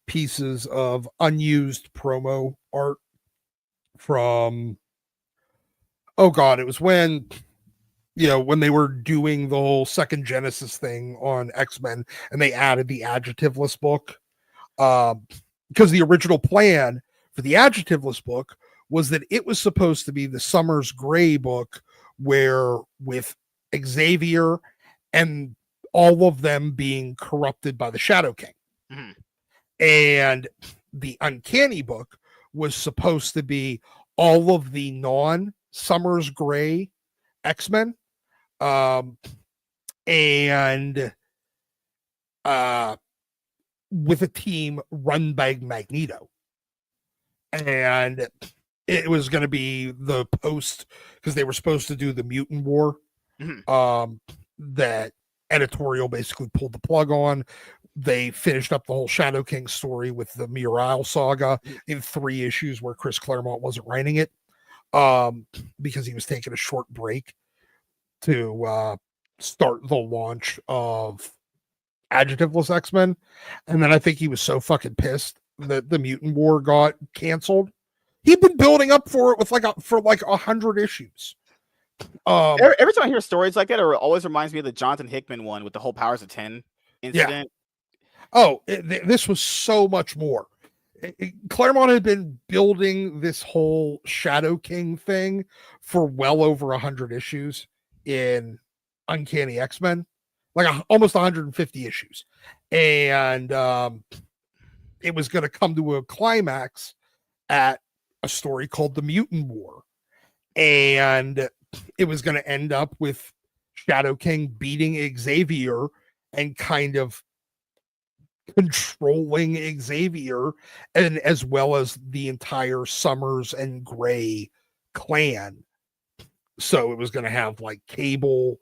pieces of unused promo art from. Oh God, it was when they were doing the whole second Genesis thing on X-Men, and they added the adjectiveless book. Because the original plan for the adjectiveless book was that it was supposed to be the Summers Gray book, where with Xavier and all of them being corrupted by the Shadow King. Mm-hmm. And the Uncanny book was supposed to be all of the non-Summers Gray X-Men. With a team run by Magneto. And it was going to be the post, because they were supposed to do the Mutant War. Mm-hmm. That editorial basically pulled the plug on. They finished up the whole Shadow King story with the Muriel saga in 3 issues where Chris Claremont wasn't writing it because he was taking a short break to start the launch of adjectiveless X-Men. And then I think he was so fucking pissed that the Mutant War got canceled. He'd been building up for it with for 100 issues. Every time I hear stories like that, it always reminds me of the Jonathan Hickman one with the whole Powers of 10 incident. Yeah. Oh, this was so much more. Claremont had been building this whole Shadow King thing for well over 100 issues in Uncanny X-Men, almost 150 issues. And it was going to come to a climax at a story called The Mutant War. And it was going to end up with Shadow King beating Xavier and kind of controlling Xavier, and as well as the entire Summers and Gray clan. So it was going to have Cable,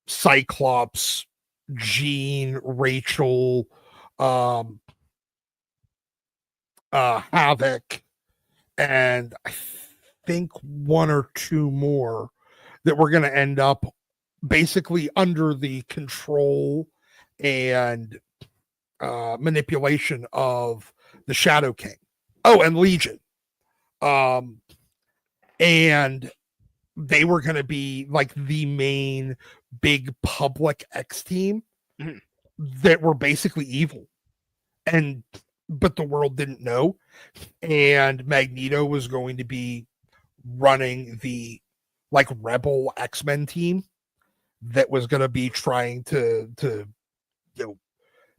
Cyclops, Jean, Rachel, Havoc, and I think one or two more that were going to end up basically under the control and manipulation of the Shadow King. Oh, and Legion. And they were going to be the main big public X team that were basically evil. But the world didn't know. And Magneto was going to be running the rebel X-Men team that was going to be trying to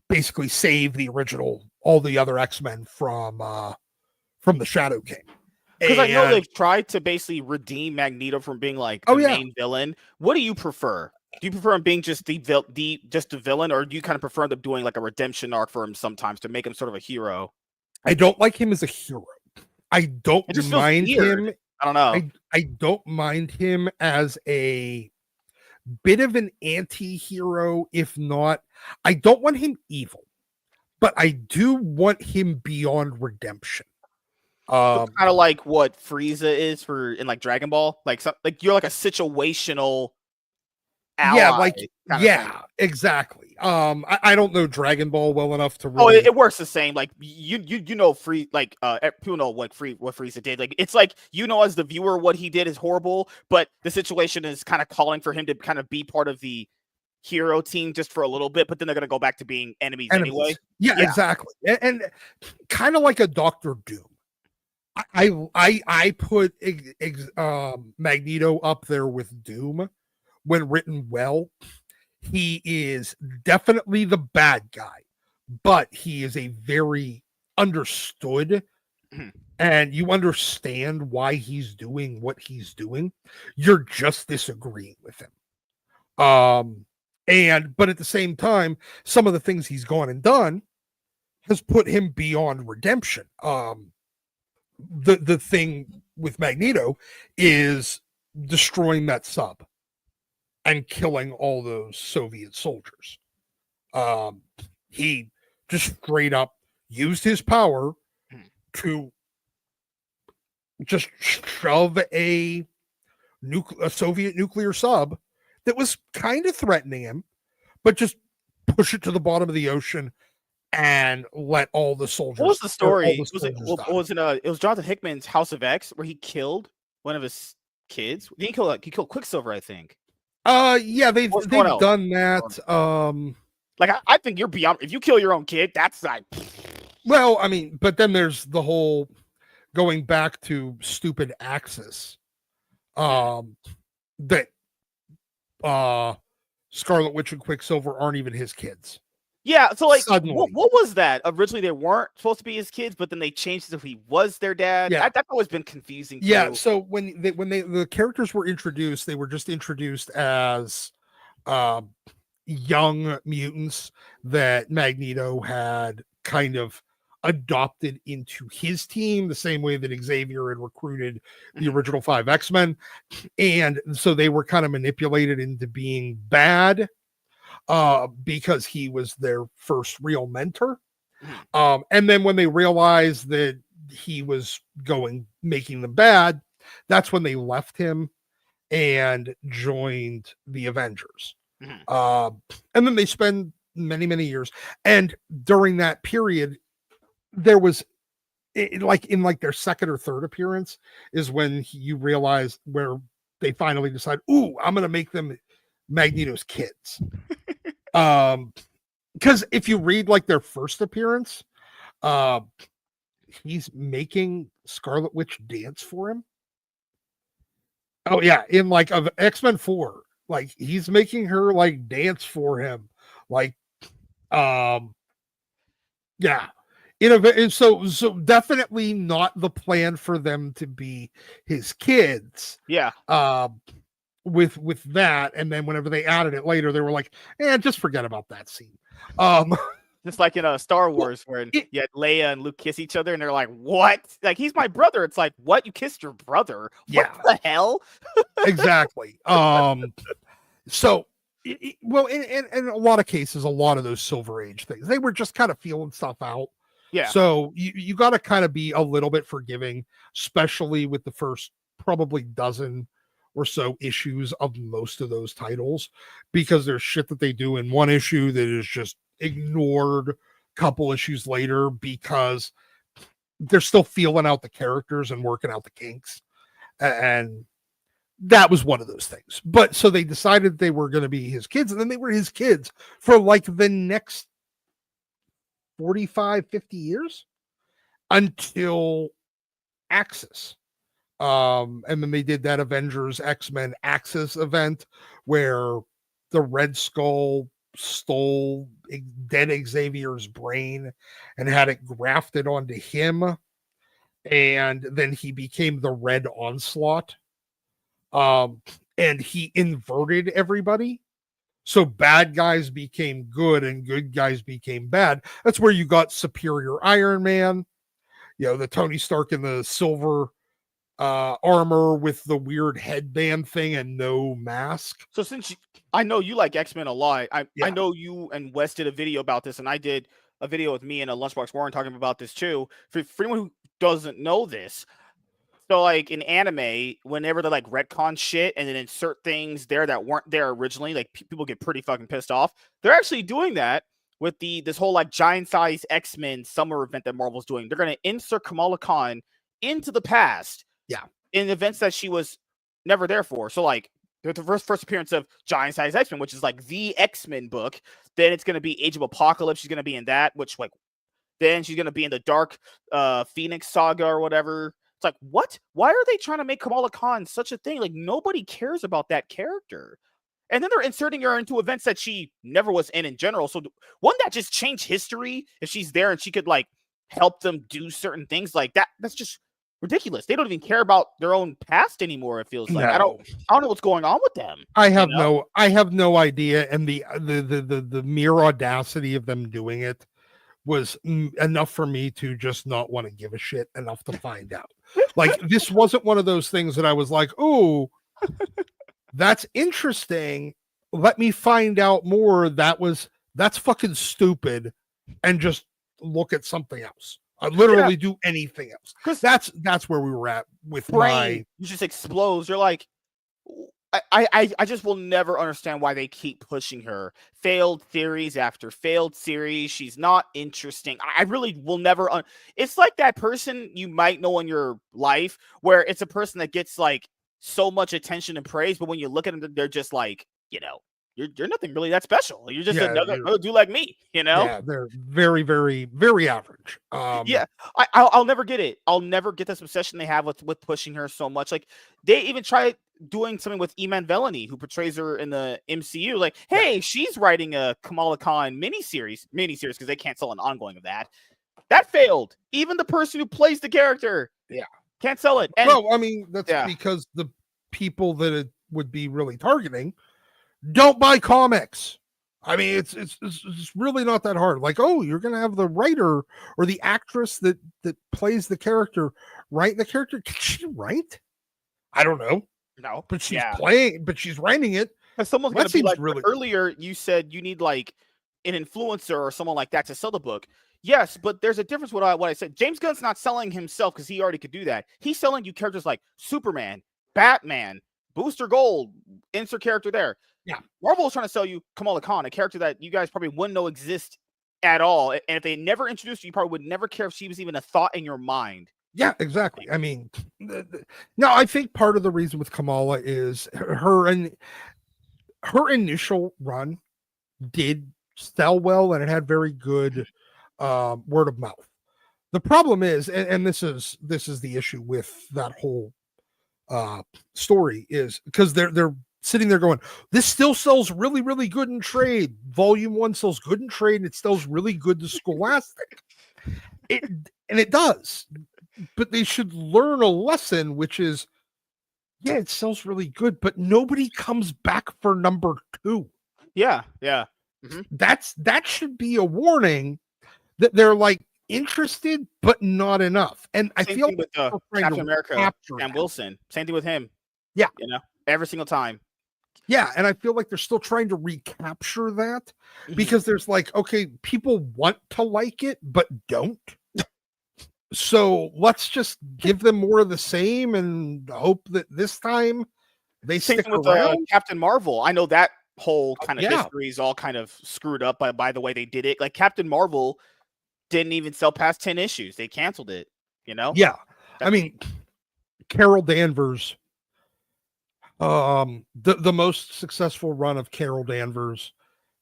basically save all the other X-Men from the Shadow King. Because I know they've tried to basically redeem Magneto from being the main villain. What do you prefer? Do you prefer him being just the villain, or do you kind of prefer them doing a redemption arc for him sometimes to make him sort of a hero? I don't like him as a hero. I don't mind him. I don't know. I don't mind him as a bit of an anti-hero, if not. I don't want him evil, but I do want him beyond redemption. So kind of like what Frieza is in Dragon Ball, you're a situational ally. Yeah, exactly. I don't know Dragon Ball well enough to really. Oh, it works the same. You know, people know what Frieza did. It's as the viewer what he did is horrible, but the situation is kind of calling for him to kind of be part of the hero team just for a little bit, but then they're gonna go back to being enemies. Anyway. Yeah, exactly, and kind of like a Doctor Doom. I put Magneto up there with Doom when written well. He is definitely the bad guy, but he is a very understood, and you understand why he's doing what he's doing. You're just disagreeing with him. But at the same time, some of the things he's gone and done has put him beyond redemption. The thing with Magneto is destroying that sub and killing all those Soviet soldiers. He just straight up used his power to just shove a Soviet nuclear sub that was kind of threatening him, but just push it to the bottom of the ocean and let all the soldiers. What was the story? It was Jonathan Hickman's House of X where he killed one of his kids. He killed Quicksilver, I think. Yeah, they've done that. I think you're beyond. If you kill your own kid, that's Well, I mean, but then there's the whole going back to stupid Axis. That Scarlet Witch and Quicksilver aren't even his kids. Yeah, so what was that? Originally, they weren't supposed to be his kids, but then they changed it so he was their dad. Yeah, that's always been confusing. Yeah, so when the characters were introduced, they were just introduced as young mutants that Magneto had kind of adopted into his team, the same way that Xavier had recruited the original 5 X-Men, and so they were kind of manipulated into being bad. Because he was their first real mentor. And then when they realized that he was making them bad, that's when they left him and joined the Avengers. And then they spend many, many years. And during that period, there was like in like their second or third appearance is when you realize where they finally decide, ooh, I'm gonna make them Magneto's kids. Because if you read like their first appearance, he's making Scarlet Witch dance for him. Oh yeah, in like of X-Men 4, like he's making her like dance for him, like yeah. So definitely not the plan for them to be his kids. Yeah. With that, and then whenever they added it later, they were like, just forget about that scene. Just like in Star Wars, where you had Leia and Luke kiss each other, and they're like, "What? Like he's my brother?" It's like, "What? You kissed your brother? What the hell?" Exactly. So, well, in a lot of cases, a lot of those Silver Age things, they were just kind of feeling stuff out. Yeah. So you got to kind of be a little bit forgiving, especially with the first probably dozen or so issues of most of those titles, because there's shit that they do in one issue that is just ignored a couple issues later because they're still feeling out the characters and working out the kinks. And that was one of those things. But so they decided they were going to be his kids, and then they were his kids for like the next 45, 50 years until Axis. And then they did that Avengers X-Men Axis event where the Red Skull stole dead Xavier's brain and had it grafted onto him, and then he became the Red Onslaught. And he inverted everybody, so bad guys became good and good guys became bad. That's where you got Superior Iron Man, the Tony Stark in the silver armor with the weird headband thing and no mask. So since I know you like X-Men a lot, I know you and Wes did a video about this, and I did a video with me and a Lunchbox Warren talking about this too. For anyone who doesn't know this, so like in anime, whenever they like retcon shit and then insert things there that weren't there originally, like people get pretty fucking pissed off. They're actually doing that with this whole like giant size X-Men summer event that Marvel's doing. They're going to insert Kamala Khan into the past. Yeah. In events that she was never there for. So like the first appearance of Giant Size X-Men, which is like the X-Men book. Then it's going to be Age of Apocalypse. She's going to be in that, which like then she's going to be in the Dark Phoenix saga or whatever. It's like, what? Why are they trying to make Kamala Khan such a thing? Like nobody cares about that character. And then they're inserting her into events that she never was in general. So wouldn't that just change history if she's there and she could like help them do certain things like that? That's just ridiculous. They don't even care about their own past anymore. It feels like I don't know what's going on with them. I have no idea. And the mere audacity of them doing it was enough for me to just not want to give a shit enough to find out. Like this wasn't one of those things that I was like, oh, that's interesting. Let me find out more. That's fucking stupid. And just look at something else. I literally do anything else. Because that's where we were at with brain. You just explodes. You're like, I just will never understand why they keep pushing her. Failed theories after failed series. She's not interesting. I really will never. It's like that person you might know in your life where it's a person that gets like so much attention and praise, but when you look at them, they're just like, you're nothing really that special. You're just another dude like me, Yeah, they're very, very, very average. I'll never get it. I'll never get this obsession they have with pushing her so much. Like they even try doing something with Iman Vellani, who portrays her in the MCU. Like, hey, she's writing a Kamala Khan miniseries because they can't sell an ongoing of that. That failed. Even the person who plays the character, can't sell it. And, I mean, that's because the people that it would be really targeting don't buy comics. I mean, it's really not that hard. Like, oh, you're gonna have the writer or the actress that plays the character write the character. Can she write? I don't know. No, but she's playing, but she's writing it. Someone's gonna be like, really earlier you said you need like an influencer or someone like that to sell the book. Yes, but there's a difference with what I said. James Gunn's not selling himself because he already could do that. He's selling you characters like Superman, Batman, Booster Gold, insert character there. Yeah. Marvel is trying to sell you Kamala Khan, a character that you guys probably wouldn't know exists at all. And if they never introduced her, you probably would never care if she was even a thought in your mind. Yeah, exactly. I mean, no, I think part of the reason with Kamala is her initial run did sell well, and it had very good word of mouth. The problem is, and this is the issue with that whole story, is because they're sitting there going, this still sells really, really good in trade. Volume 1 sells good in trade, and it sells really good to Scholastic. And it does. But they should learn a lesson, which is, yeah, it sells really good, but nobody comes back for number 2. Yeah. Mm-hmm. That should be a warning that they're like interested, but not enough. And I feel with Captain America, Sam Wilson. Same thing with him. Yeah, every single time. Yeah, and I feel like they're still trying to recapture that because there's like, okay, people want to like it, but don't. So let's just give them more of the same and hope that this time they stick around. Captain Marvel. I know that whole kind of history is all kind of screwed up by the way they did it. Like Captain Marvel didn't even sell past 10 issues. They canceled it, Yeah. I mean, Carol Danvers, the most successful run of Carol Danvers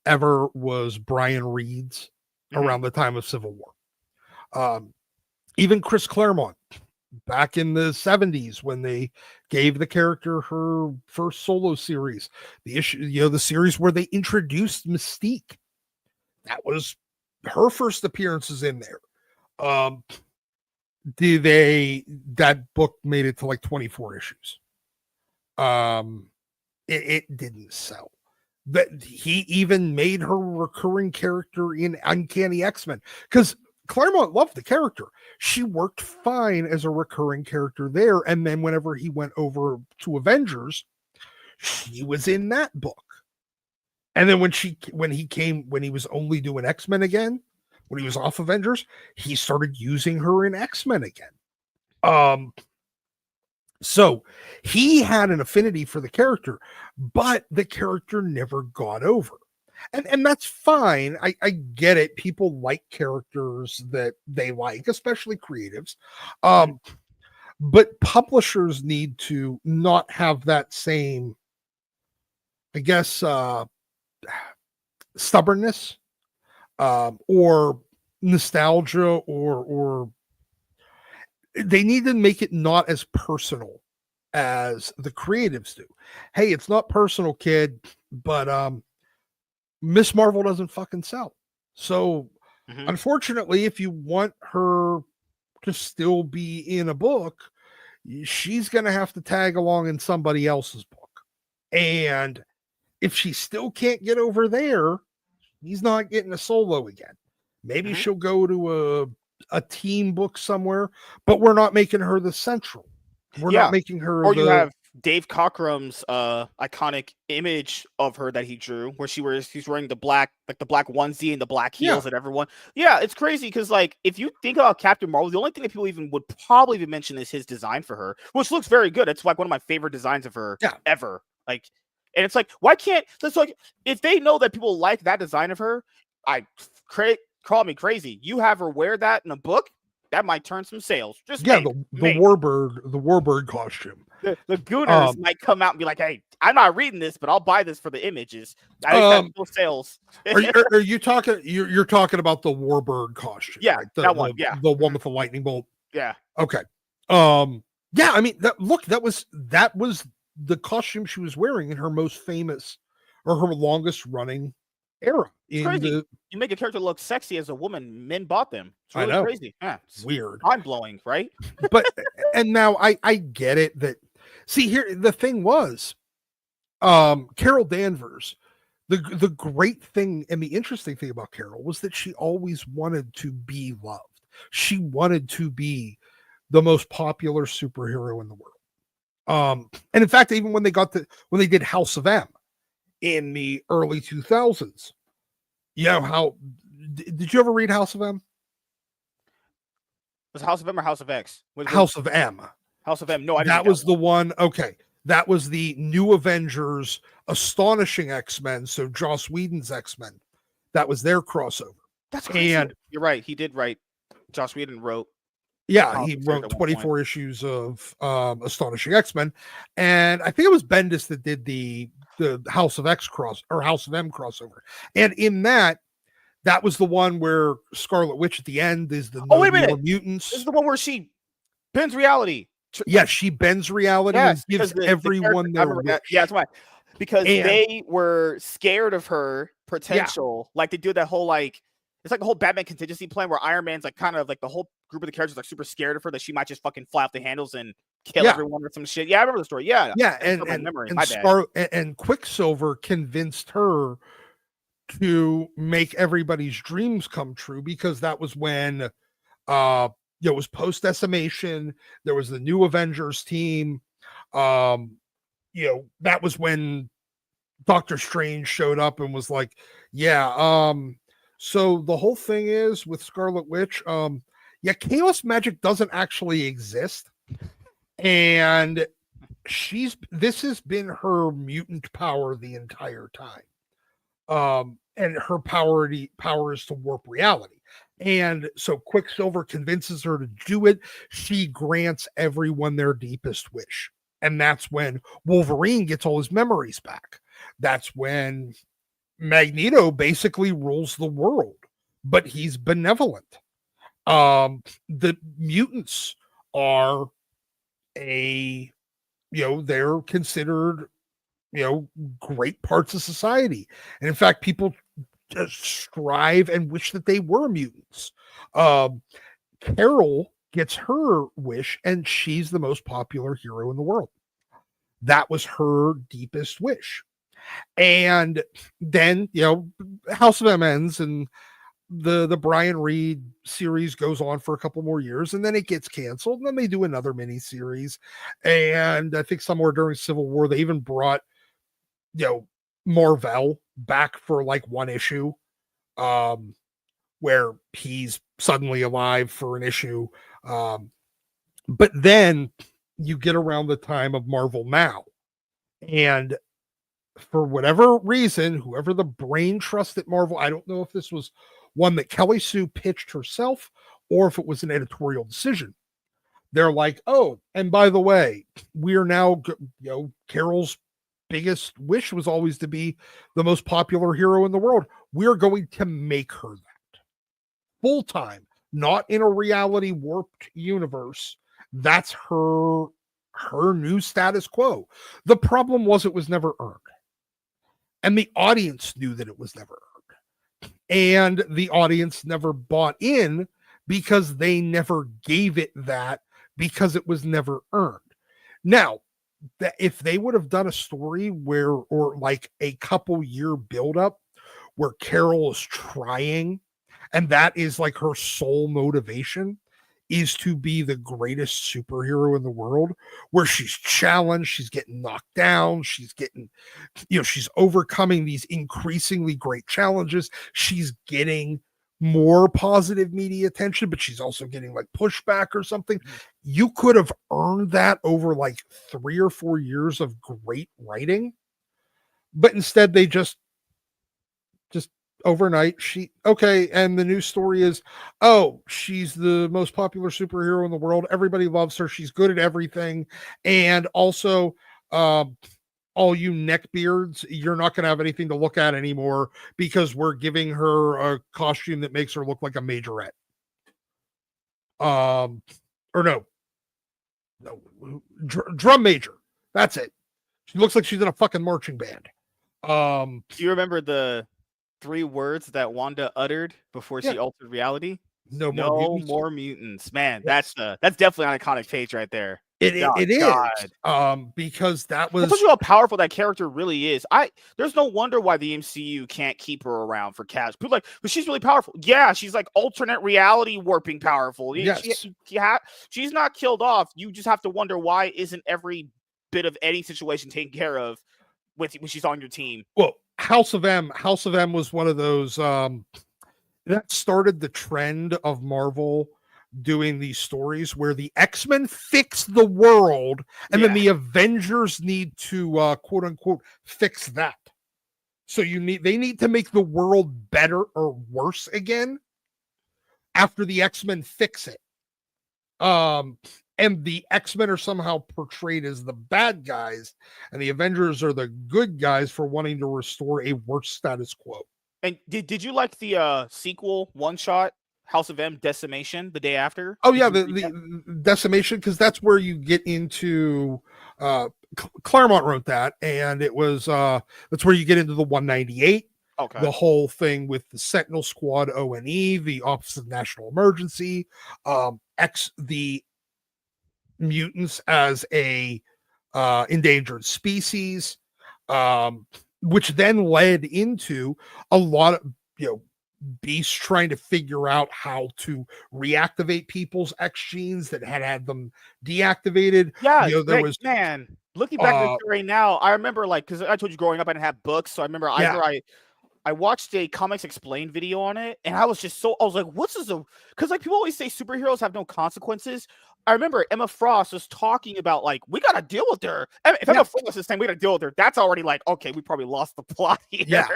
ever was Brian Reed's around the time of Civil War. Even Chris Claremont, back in the 70s, when they gave the character her first solo series, the series where they introduced Mystique, that was her first appearances in there. That book made it to like 24 issues. It didn't sell. But he even made her a recurring character in Uncanny X-Men, because Claremont loved the character. She worked fine as a recurring character there. And then whenever he went over to Avengers, she was in that book. And then when he was only doing X-Men again, when he was off Avengers, he started using her in X-Men again. So he had an affinity for the character, but the character never got over. And that's fine. I get it. People like characters that they like, especially creatives. But publishers need to not have that same, I guess, stubbornness or nostalgia, or they need to make it not as personal as the creatives do. Hey, it's not personal, kid, but Miss Marvel doesn't fucking sell. So unfortunately, if you want her to still be in a book, she's going to have to tag along in somebody else's book. And if she still can't get over there, he's not getting a solo again. Maybe she'll go to a team book somewhere, but we're not making her the central. We're not making her. Or you have Dave Cockrum's iconic image of her that he drew, where she's wearing the black onesie and the black heels and everyone. Yeah, it's crazy because like if you think about Captain Marvel, the only thing that people even would probably even mention is his design for her, which looks very good. It's like one of my favorite designs of her ever. Like, and it's like, why can't that's like if they know that people like that design of her, call me crazy. You have her wear that in a book, that might turn some sales. Just the Warbird costume. The Gooners might come out and be like, "Hey, I'm not reading this, but I'll buy this for the images." I think that's sales. are you talking? You're talking about the Warbird costume? Yeah, right? that one. Yeah, the one with the lightning bolt. Yeah. Okay. Yeah. I mean, that was the costume she was wearing in her most famous or her longest running era. It's crazy. You make a character look sexy as a woman, men bought them. It's really crazy. Yeah, it's weird. Mind blowing, right? But and now I get it that here the thing was Carol Danvers, the great thing and the interesting thing about Carol was that she always wanted to be loved. She wanted to be the most popular superhero in the world. And in fact, even when they did House of M in the early 2000s, how did you ever read House of M? Was it House of M or House of X? House of M. House of M. No, I didn't. That was the one. Okay. That was the New Avengers Astonishing X-Men. So Joss Whedon's X-Men. That was their crossover. That's crazy. And you're right. He did write. Joss Whedon wrote. Yeah, he wrote 24 issues of Astonishing X-Men, and I think it was Bendis that did the House of M crossover. And in that was the one where Scarlet Witch at the end is the wait a minute. mutants. This is the one where she bends reality. Yeah, she bends reality and gives everyone their wish. Yeah, that's why. Because they were scared of her potential. Yeah. Like they do that whole it's like a whole Batman contingency plan where Iron Man's like kind of like the whole group of the characters like super scared of her that she might just fucking fly off the handles and kill everyone or some shit. Yeah, I remember the story. Yeah. Yeah, and Quicksilver convinced her to make everybody's dreams come true, because that was when it was post decimation. There was the new Avengers team. That was when Doctor Strange showed up and was like, so the whole thing is with Scarlet Witch, chaos magic doesn't actually exist. And this has been her mutant power the entire time. And her power is to warp reality. And so Quicksilver convinces her to do it. She grants everyone their deepest wish. And that's when Wolverine gets all his memories back. That's when Magneto basically rules the world, but he's benevolent. The mutants are they're considered, great parts of society. And in fact, people just strive and wish that they were mutants. Carol gets her wish, and she's the most popular hero in the world. That was her deepest wish. And then, House of M ends, and the Brian Reed series goes on for a couple more years, and then it gets canceled, and then they do another mini series. And I think somewhere during Civil War, they even brought, Marvel back for like one issue, where he's suddenly alive for an issue. But then you get around the time of Marvel Now, and for whatever reason, whoever the brain trust at Marvel, I don't know if this was one that Kelly Sue pitched herself or if it was an editorial decision. They're like, oh, and by the way, we're now, Carol's biggest wish was always to be the most popular hero in the world. We're going to make her that full time, not in a reality warped universe. That's her new status quo. The problem was it was never earned. And the audience knew that it was never earned. And the audience never bought in because they never gave it that, because it was never earned. Now, if they would have done a story or like a couple year buildup where Carol is trying, and that is like her sole motivation, is to be the greatest superhero in the world, where she's challenged, she's getting knocked down, she's getting, she's overcoming these increasingly great challenges, she's getting more positive media attention, but she's also getting like pushback or something. You could have earned that over like 3 or 4 years of great writing, but instead they just overnight and the new story is, oh, she's the most popular superhero in the world, everybody loves her, she's good at everything, and also all you neckbeards, you're not going to have anything to look at anymore because we're giving her a costume that makes her look like a majorette. Drum major, that's it. She looks like she's in a fucking marching band. Do you remember the 3 words that Wanda uttered before she altered reality? No more mutants. Man, yes. That's definitely an iconic page right there. It is. Because that was, tells you how powerful that character really is. There's no wonder why the MCU can't keep her around for cash. People like, but she's really powerful. Yeah, she's like alternate reality warping powerful. Yes. She's not killed off. You just have to wonder, why isn't every bit of any situation taken care of when she's on your team? Well, House of M was one of those that started the trend of Marvel doing these stories where the X-Men fix the world and then the Avengers need to quote unquote fix that. So they need to make the world better or worse again after the X-Men fix it. And the X-Men are somehow portrayed as the bad guys, and the Avengers are the good guys for wanting to restore a worse status quo. And did you like the sequel one shot House of M Decimation the day after? Oh yeah, the Decimation, because that's where you get into Claremont wrote that, and it was that's where you get into the 198. Okay. The whole thing with the Sentinel Squad, ONE, the Office of National Emergency, the mutants as a endangered species, which then led into a lot of Beast trying to figure out how to reactivate people's X genes that had them deactivated. Yeah, There was man. Looking back at the story now, I remember because I told you growing up I didn't have books, so I remember I watched a Comics Explained video on it, and I was like, what's this? Because like people always say superheroes have no consequences. I remember Emma Frost was talking about like, we got to deal with her. If Emma Frost is saying we got to deal with her, that's already like, okay, we probably lost the plot here. Yeah.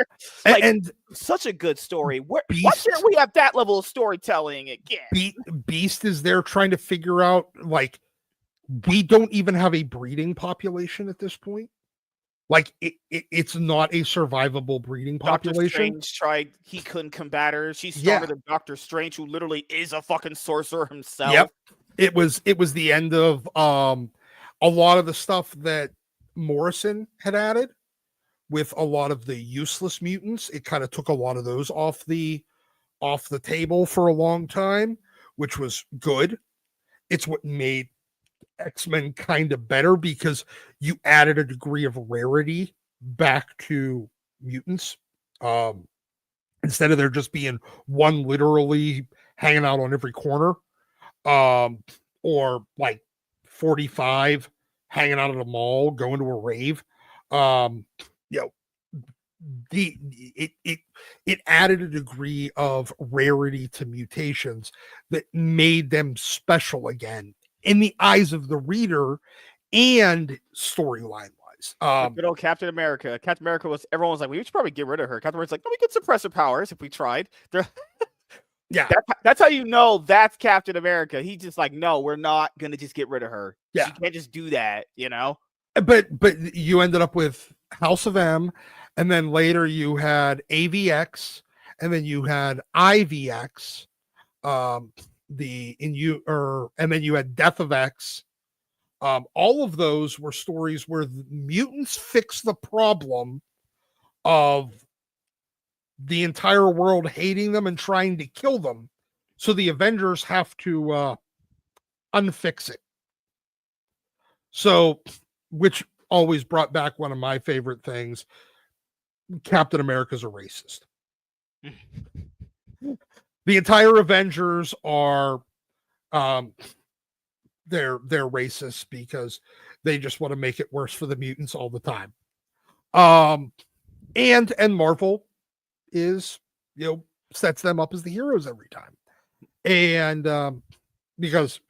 Like, and such a good story. Why can't we have that level of storytelling again? Beast is there trying to figure out, like, we don't even have a breeding population at this point. Like it's not a survivable breeding population. Doctor Strange tried; he couldn't combat her. She started with Doctor Strange, who literally is a fucking sorcerer himself. Yep, it was the end of a lot of the stuff that Morrison had added with a lot of the useless mutants. It kind of took a lot of those off the table for a long time, which was good. It's what made X-Men kind of better because you added a degree of rarity back to mutants. Instead of there just being one literally hanging out on every corner, or like 45 hanging out at a mall, going to a rave. It added a degree of rarity to mutations that made them special again in the eyes of the reader and storyline wise. Good old Captain America. Captain America everyone was like, we should probably get rid of her. Captain America's like, no, we could suppress her powers if we tried. Yeah. That's how you know that's Captain America. He's just like, no, we're not gonna just get rid of her. Yeah. She can't just do that, But you ended up with House of M, and then later you had AVX, and then you had IVX, and then you had Death of X. All of those were stories where the mutants fixed the problem of the entire world hating them and trying to kill them, so the Avengers have to unfix it. So, which always brought back one of my favorite things: Captain America's a racist. The entire Avengers are they're racist because they just want to make it worse for the mutants all the time. And Marvel is, sets them up as the heroes every time. And because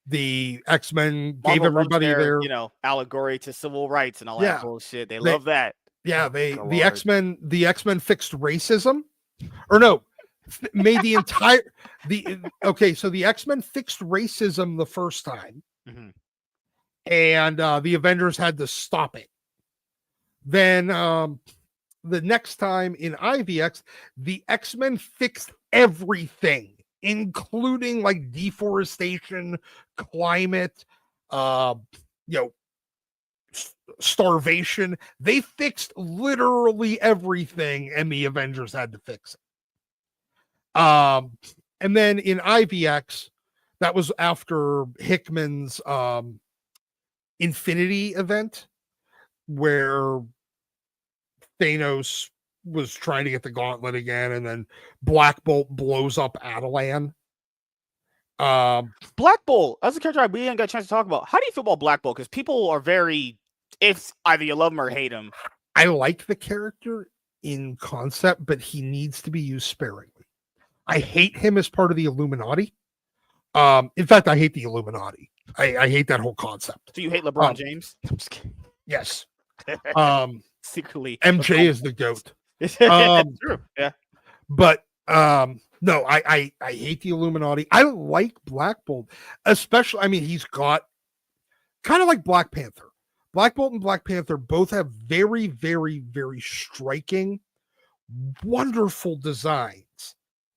the X-Men gave everybody their allegory to civil rights and all that bullshit. They love that. Yeah, the X-Men fixed racism. Or no, made the entire so the X-Men fixed racism the first time, and the Avengers had to stop it. Then the next time in IVX, the X-Men fixed everything, including like deforestation, climate, starvation. They fixed literally everything, and the Avengers had to fix it. And then in IVX, that was after Hickman's Infinity event, where Thanos was trying to get the gauntlet again, and then Black Bolt blows up Attilan. Black Bolt, that's a character we didn't get a chance to talk about. How do you feel about Black Bolt? Because people are it's either you love him or hate him. I like the character in concept, but he needs to be used sparingly. I hate him as part of the Illuminati. In fact, I hate the Illuminati. I hate that whole concept. So you hate LeBron James? I'm just kidding. Yes. secretly. MJ is the GOAT. True. Yeah. But no, I hate the Illuminati. I like Black Bolt, especially. I mean, he's got kind of like Black Panther. Black Bolt and Black Panther both have very, very, very striking, wonderful designs,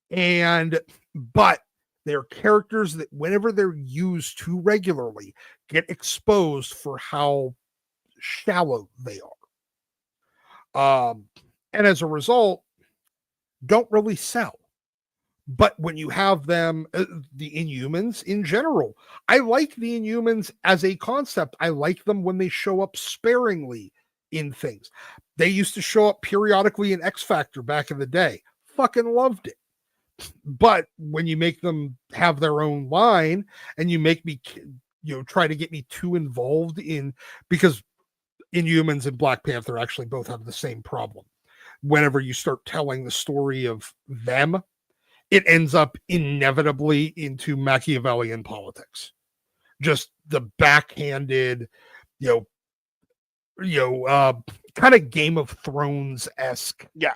but they're characters that, whenever they're used too regularly, get exposed for how shallow they are. And as a result, don't really sell. But when you have them, the Inhumans in general, I like the Inhumans as a concept. I like them when they show up sparingly in things. They used to show up periodically in X Factor back in the day. Fucking loved it. But when you make them have their own line and you make me, try to get me too involved in, because Inhumans and Black Panther actually both have the same problem. Whenever you start telling the story of them, it ends up inevitably into Machiavellian politics. Just the backhanded, kind of Game of Thrones-esque. Yeah.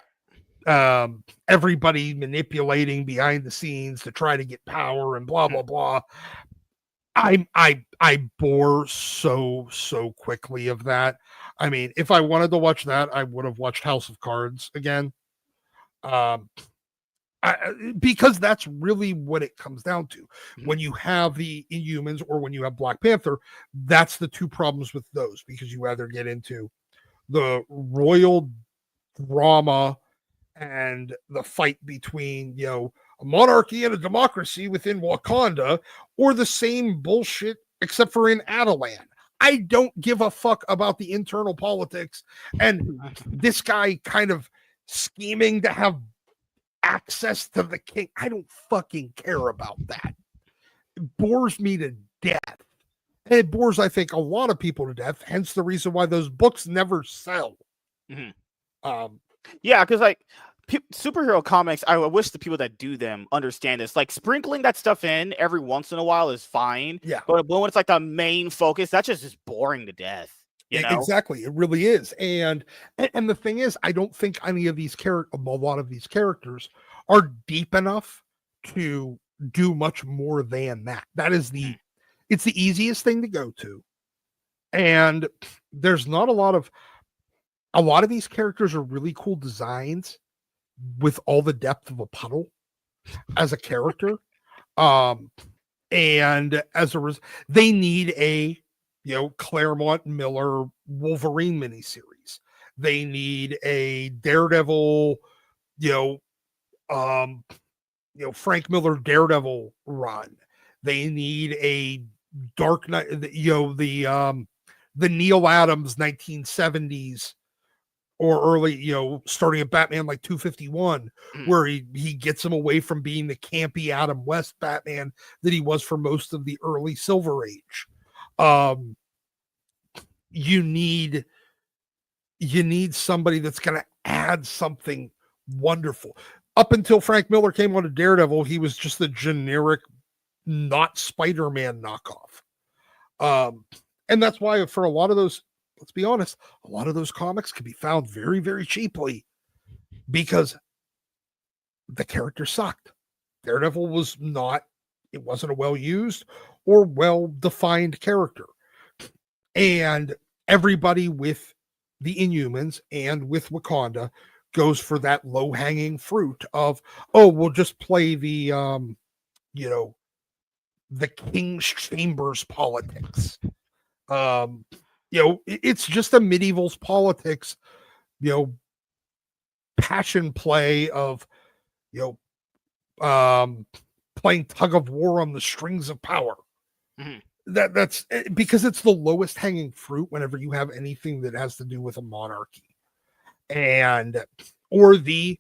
Everybody manipulating behind the scenes to try to get power and blah, blah, blah. I bore so quickly of that. I mean, if I wanted to watch that, I would have watched House of Cards again. Because that's really what it comes down to. When you have the Inhumans or when you have Black Panther, that's the two problems with those, because you either get into the royal drama and the fight between, a monarchy and a democracy within Wakanda, or the same bullshit except for in Adelan. I don't give a fuck about the internal politics and this guy kind of scheming to have access to the king. I don't fucking care about that. It bores me to death. And it bores, I think, a lot of people to death, hence the reason why those books never sell. Yeah, because like superhero comics, I wish the people that do them understand this. Like, sprinkling that stuff in every once in a while is fine. Yeah. But when it's like the main focus, that's just boring to death. You know? Exactly. It really is. And the thing is, I don't think any of these a lot of these characters are deep enough to do much more than that. That is it's the easiest thing to go to. And there's not a lot of these characters are really cool designs with all the depth of a puddle as a character. And as a result, they need a Claremont Miller Wolverine miniseries. They need a Daredevil, Frank Miller Daredevil run. They need a Dark Knight, the Neil Adams 1970s or early, starting at Batman like 251, where he gets him away from being the campy Adam West Batman that he was for most of the early Silver Age. You need somebody that's going to add something wonderful. Up until Frank Miller came on to Daredevil, he was just a generic, not Spider-Man knockoff. And that's why for a lot of those, let's be honest, a lot of those comics can be found very, very cheaply because the character sucked. Daredevil it wasn't a well-used or well-defined character. And everybody with the Inhumans and with Wakanda goes for that low-hanging fruit of, we'll just play the, the King's Chambers politics. It's just a medieval's politics, passion play of, playing tug of war on the strings of power. That's because it's the lowest hanging fruit whenever you have anything that has to do with a monarchy or the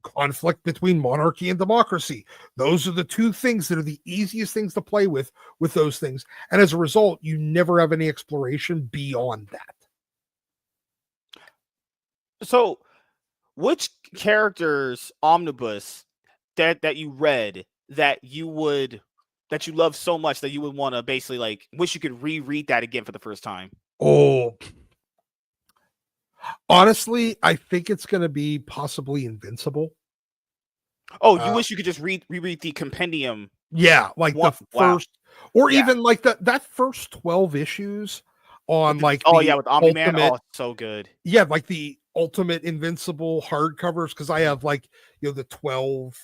conflict between monarchy and democracy. Those are the two things that are the easiest things to play with those things. And as a result, you never have any exploration beyond that. So which characters omnibus that you read that you love so much that you would want to basically like wish you could reread that again for the first time? Honestly, I think it's going to be possibly Invincible. Oh, you wish you could just reread the compendium. Yeah, like the first, or even like that first 12 issues on like the with Omni-Man. Oh, so good. Yeah, like the Ultimate Invincible hardcovers, because I have like the 12.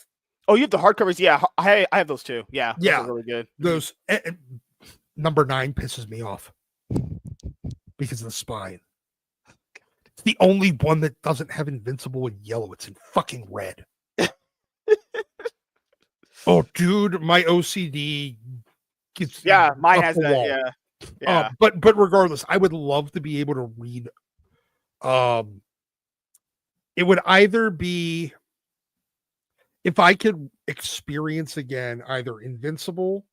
Oh, you have the hardcovers? Yeah, I have those too. Yeah, those are really good. Those number 9 pisses me off because of the spine. It's the only one that doesn't have Invincible in yellow. It's in fucking red. Oh, dude, my OCD gets mine has that. Yeah. But regardless, I would love to be able to read. It would either be, if I could experience again either Invincible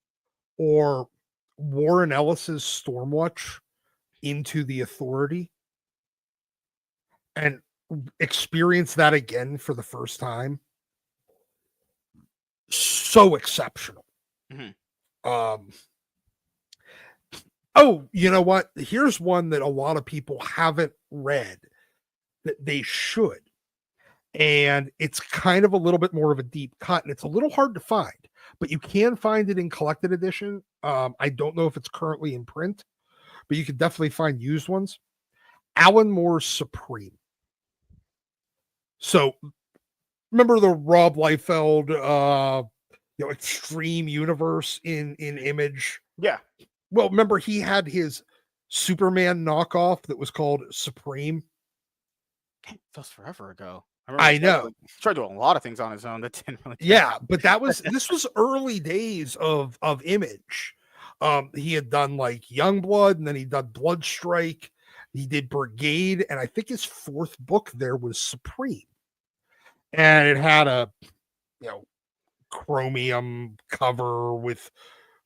or Warren Ellis's Stormwatch Into the Authority, and experience that again for the first time. So exceptional. Oh, you know what? Here's one that a lot of people haven't read that they should. And it's kind of a little bit more of a deep cut, and it's a little hard to find, but you can find it in collected edition. I don't know if it's currently in print, but you could definitely find used ones. Alan Moore's Supreme. So remember the Rob Liefeld Extreme Universe in Image? Yeah. Well, remember he had his Superman knockoff that was called Supreme. That was forever ago. I know. He tried doing a lot of things on his own that didn't really. Yeah, but this was early days of Image. He had done like Youngblood, and then he done Bloodstrike. He did Brigade, and I think his 4th book there was Supreme. And it had a chromium cover with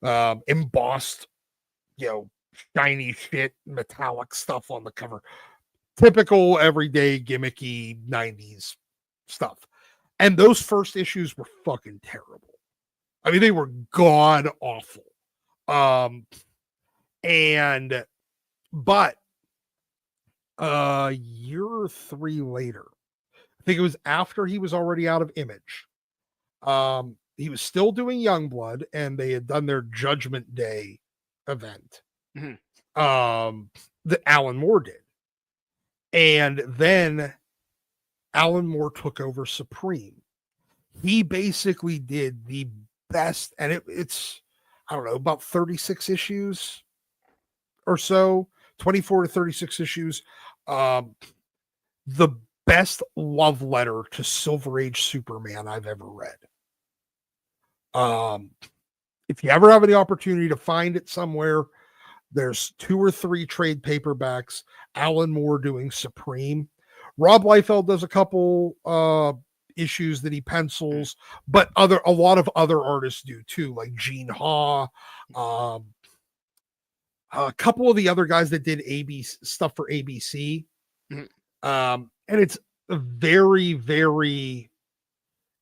embossed, shiny shit, metallic stuff on the cover. Typical everyday gimmicky 90s stuff. And those first issues were fucking terrible. I mean, they were god awful. But a year or 3 later, I think it was after he was already out of Image. He was still doing Youngblood, and they had done their Judgment Day event. That Alan Moore did. And then Alan Moore took over Supreme. He basically did the best, and it's I don't know, about 36 issues or so, 24 to 36 issues. The best love letter to Silver Age Superman I've ever read. If you ever have any opportunity to find it somewhere, there's 2 or 3 trade paperbacks. Alan Moore doing Supreme. Rob Liefeld does a couple issues that he pencils, but a lot of other artists do too, like Gene Ha, a couple of the other guys that did ABC stuff for ABC. And it's very, very,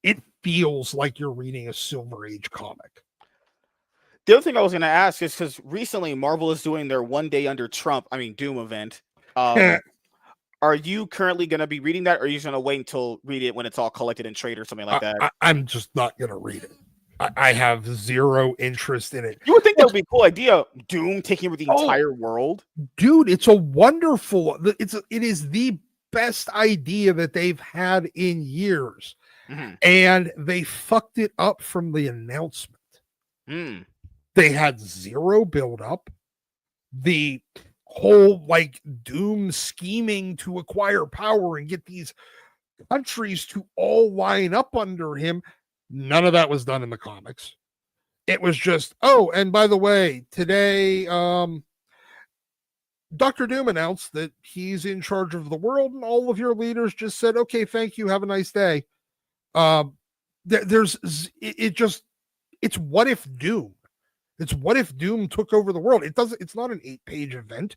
it feels like you're reading a Silver Age comic. The other thing I was going to ask is because recently Marvel is doing their One Day Under Trump, Doom event. Are you currently going to be reading that, or are you just going to wait until read it when it's all collected in trade or something like that? I'm just not going to read it. I have zero interest in it. You would think that would be a cool idea. Doom taking over the entire world. Dude, it's a wonderful, it is the best idea that they've had in years. And they fucked it up from the announcement. They had zero build up. The whole Doom scheming to acquire power and get these countries to all line up under him, none of that was done in the comics. It was just, oh, and by the way, today Dr. Doom announced that he's in charge of the world, and all of your leaders just said, okay, thank you, have a nice day. It's what if Doom. It's what if Doom took over the world. It's not an 8-page event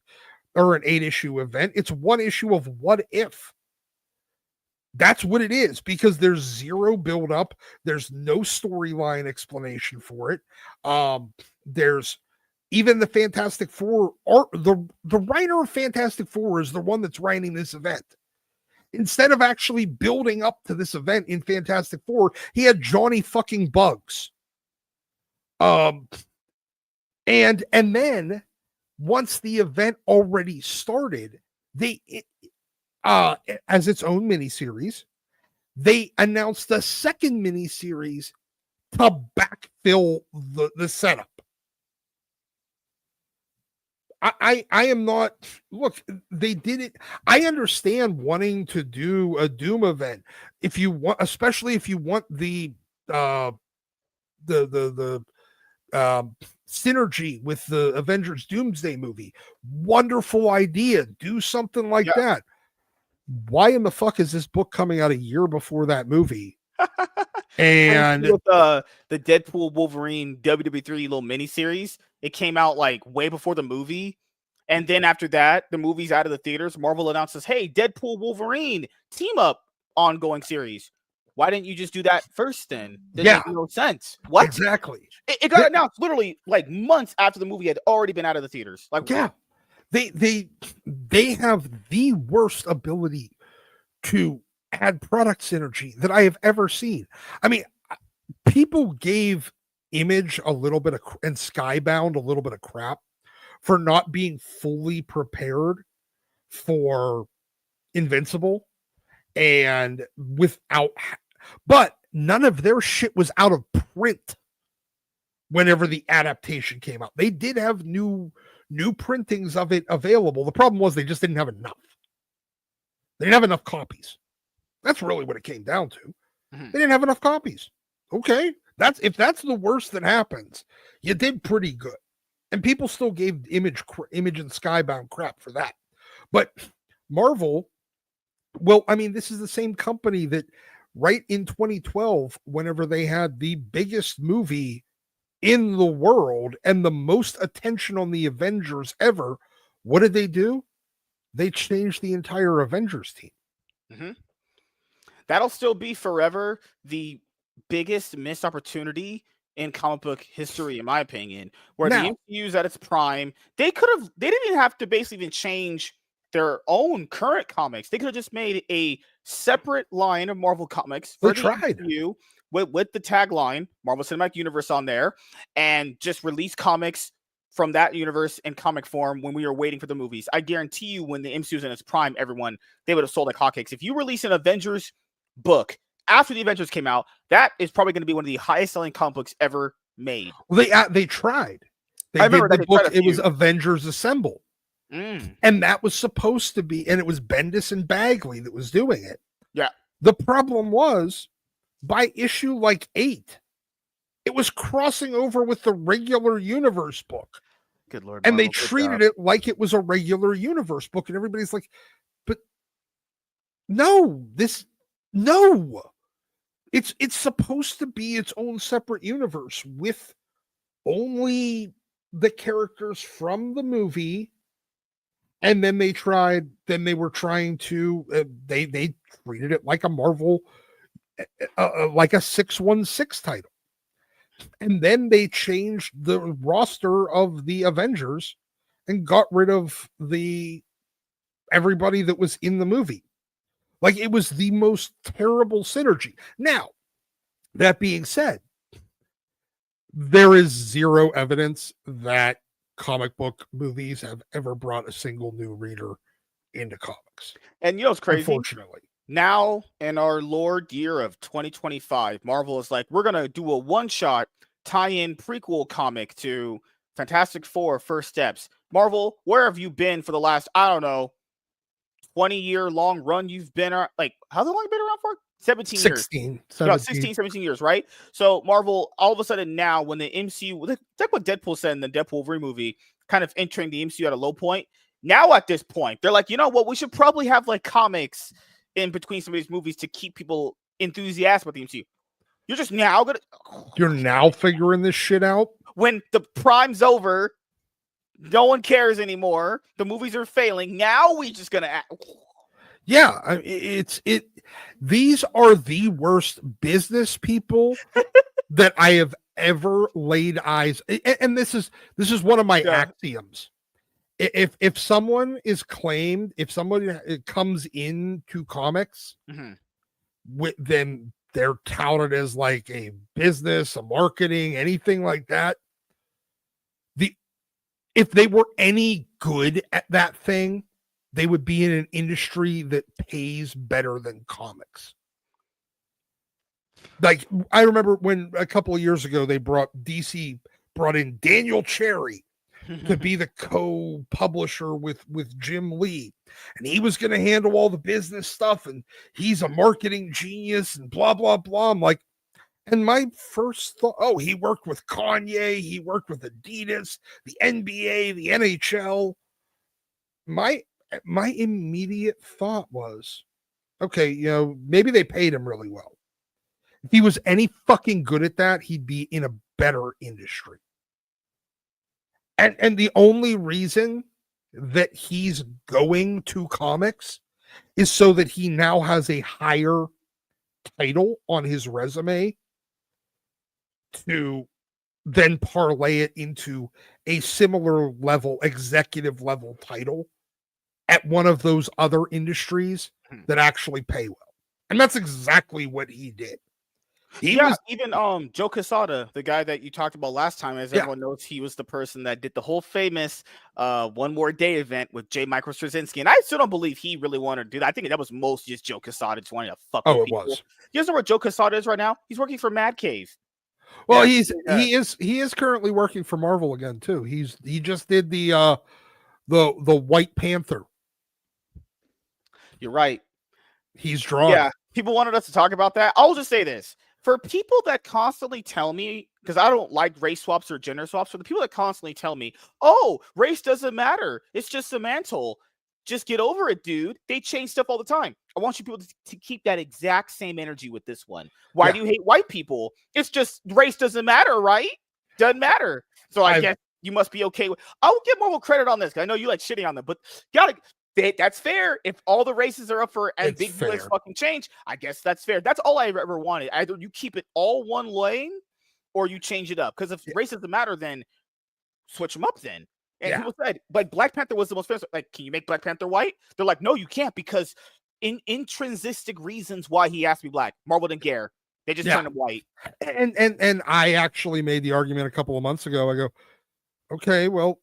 or an 8-issue event. It's one issue of what if. That's what it is, because there's zero build up. There's no storyline explanation for it. even the Fantastic Four, or the writer of Fantastic Four is the one that's writing this event. Instead of actually building up to this event in Fantastic Four, he had Johnny fucking Bugs. And then once the event already started, as its own miniseries, they announced a second miniseries to backfill the setup. I am not, look, they did it. I understand wanting to do a Doom event if you want, especially if you want the synergy with the Avengers Doomsday movie. Wonderful idea. Do something like that. Why in the fuck is this book coming out a year before that movie? And with the Deadpool Wolverine WWE3 little miniseries, it came out like way before the movie. And then after that, the movie's out of the theaters. Marvel announces, hey, Deadpool Wolverine team up ongoing series. Why didn't you just do that first then? Didn't make no sense. What? Exactly. It got announced literally like months after the movie had already been out of the theaters. Like, what? They have the worst ability to add product synergy that I have ever seen. I mean, people gave Image a little bit of, and Skybound a little bit of crap for not being fully prepared for Invincible and but none of their shit was out of print whenever the adaptation came out. They did have new printings of it available. The problem was they just didn't have enough. They didn't have enough copies. That's really what it came down to. Mm-hmm. They didn't have enough copies. Okay. If that's the worst that happens, you did pretty good. And people still gave Image and Skybound crap for that. But Marvel, well, I mean, this is the same company that right in 2012, whenever they had the biggest movie in the world and the most attention on the Avengers ever, what did they do? They changed the entire Avengers team. Mm-hmm. That'll still be forever the biggest missed opportunity in comic book history, in my opinion, where the MCU's at its prime. They didn't even have to basically even change their own current comics. They could have just made a separate line of Marvel comics for the MCU with the tagline Marvel Cinematic Universe on there, and just release comics from that universe in comic form when we were waiting for the movies. I guarantee you, when the MCU was in its prime, they would have sold like hotcakes. If you release an Avengers book after the Avengers came out, that is probably going to be one of the highest selling comic books ever made. Well, they tried. I remember the book. It was Avengers Assemble. And that was supposed to be, and it was Bendis and Bagley that was doing it. Yeah. The problem was, by issue like 8, it was crossing over with the regular universe book. Good Lord. And Marvel, they treated it like it was a regular universe book. And everybody's like, but no. It's supposed to be its own separate universe with only the characters from the movie. And then they were trying to, they treated it like a Marvel, like a 616 title. And then they changed the roster of the Avengers and got rid of everybody that was in the movie. Like, it was the most terrible synergy. Now, that being said, there is zero evidence that comic book movies have ever brought a single new reader into comics. And you know what's crazy? Unfortunately. Now, in our Lord year of 2025, Marvel is like, we're going to do a one-shot tie-in prequel comic to Fantastic Four First Steps. Marvel, where have you been for the last, 20-year long run you've been around? Like, how long have you been around for? 17 years. 17 years, right? So Marvel, all of a sudden now, when the MCU, like what Deadpool said in the Deadpool Wolverine movie, kind of entering the MCU at a low point. Now at this point, they're like, you know what? We should probably have like comics in between some of these movies to keep people enthusiastic about the MCU. You're just now You're now figuring this shit out? When the prime's over, no one cares anymore. The movies are failing. Now we just gonna act. Yeah, these are the worst business people that I have ever laid eyes, and this is one of my axioms. If someone is claimed, if someone comes into comics, then they're touted as like a business, a marketing, anything like that. If they were any good at that thing, they would be in an industry that pays better than comics. Like, I remember when a couple of years ago DC brought in Daniel Cherry to be the co-publisher with Jim Lee, and he was going to handle all the business stuff, and he's a marketing genius and blah blah blah. I'm like, and my first thought, oh, he worked with Kanye, he worked with Adidas, the NBA, the NHL. My immediate thought was, okay, you know, maybe they paid him really well. If he was any fucking good at that, he'd be in a better industry. And the only reason that he's going to comics is so that he now has a higher title on his resume to then parlay it into a similar level, executive level title at one of those other industries that actually pay well. And that's exactly what he did. Even Joe Quesada, the guy that you talked about last time, as everyone knows, he was the person that did the whole famous One More Day event with J. Michael Straczynski. And I still don't believe he really wanted to do that. I think that was most just Joe Quesada just wanting to fuck with people. Was. You guys know where Joe Quesada is right now? He's working for Mad Cave. Well, he is currently working for Marvel again too. He just did the White Panther. You're right. He's drawn. Yeah, people wanted us to talk about that. I'll just say this. For people that constantly tell me, because I don't like race swaps or gender swaps, for the people that constantly tell me, oh, race doesn't matter, it's just a mantle, just get over it, dude. They change stuff all the time. I want you people to keep that exact same energy with this one. Why do you hate white people? It's just race doesn't matter, right? Doesn't matter. So I guess you must be okay with. I'll give Marvel credit on this. I know you like shitting on them, but that's fair. If all the races are up for ambiguous fucking change, I guess that's fair. That's all I ever wanted. Either you keep it all one lane or you change it up. Because if race doesn't matter, then switch them up then. And people said, like, Black Panther was the most famous. Like, can you make Black Panther white? They're like, no, you can't, because intrinsic reasons why he has to be black. Marvel didn't care. They just turned him white. And I actually made the argument a couple of months ago. I go, okay, well,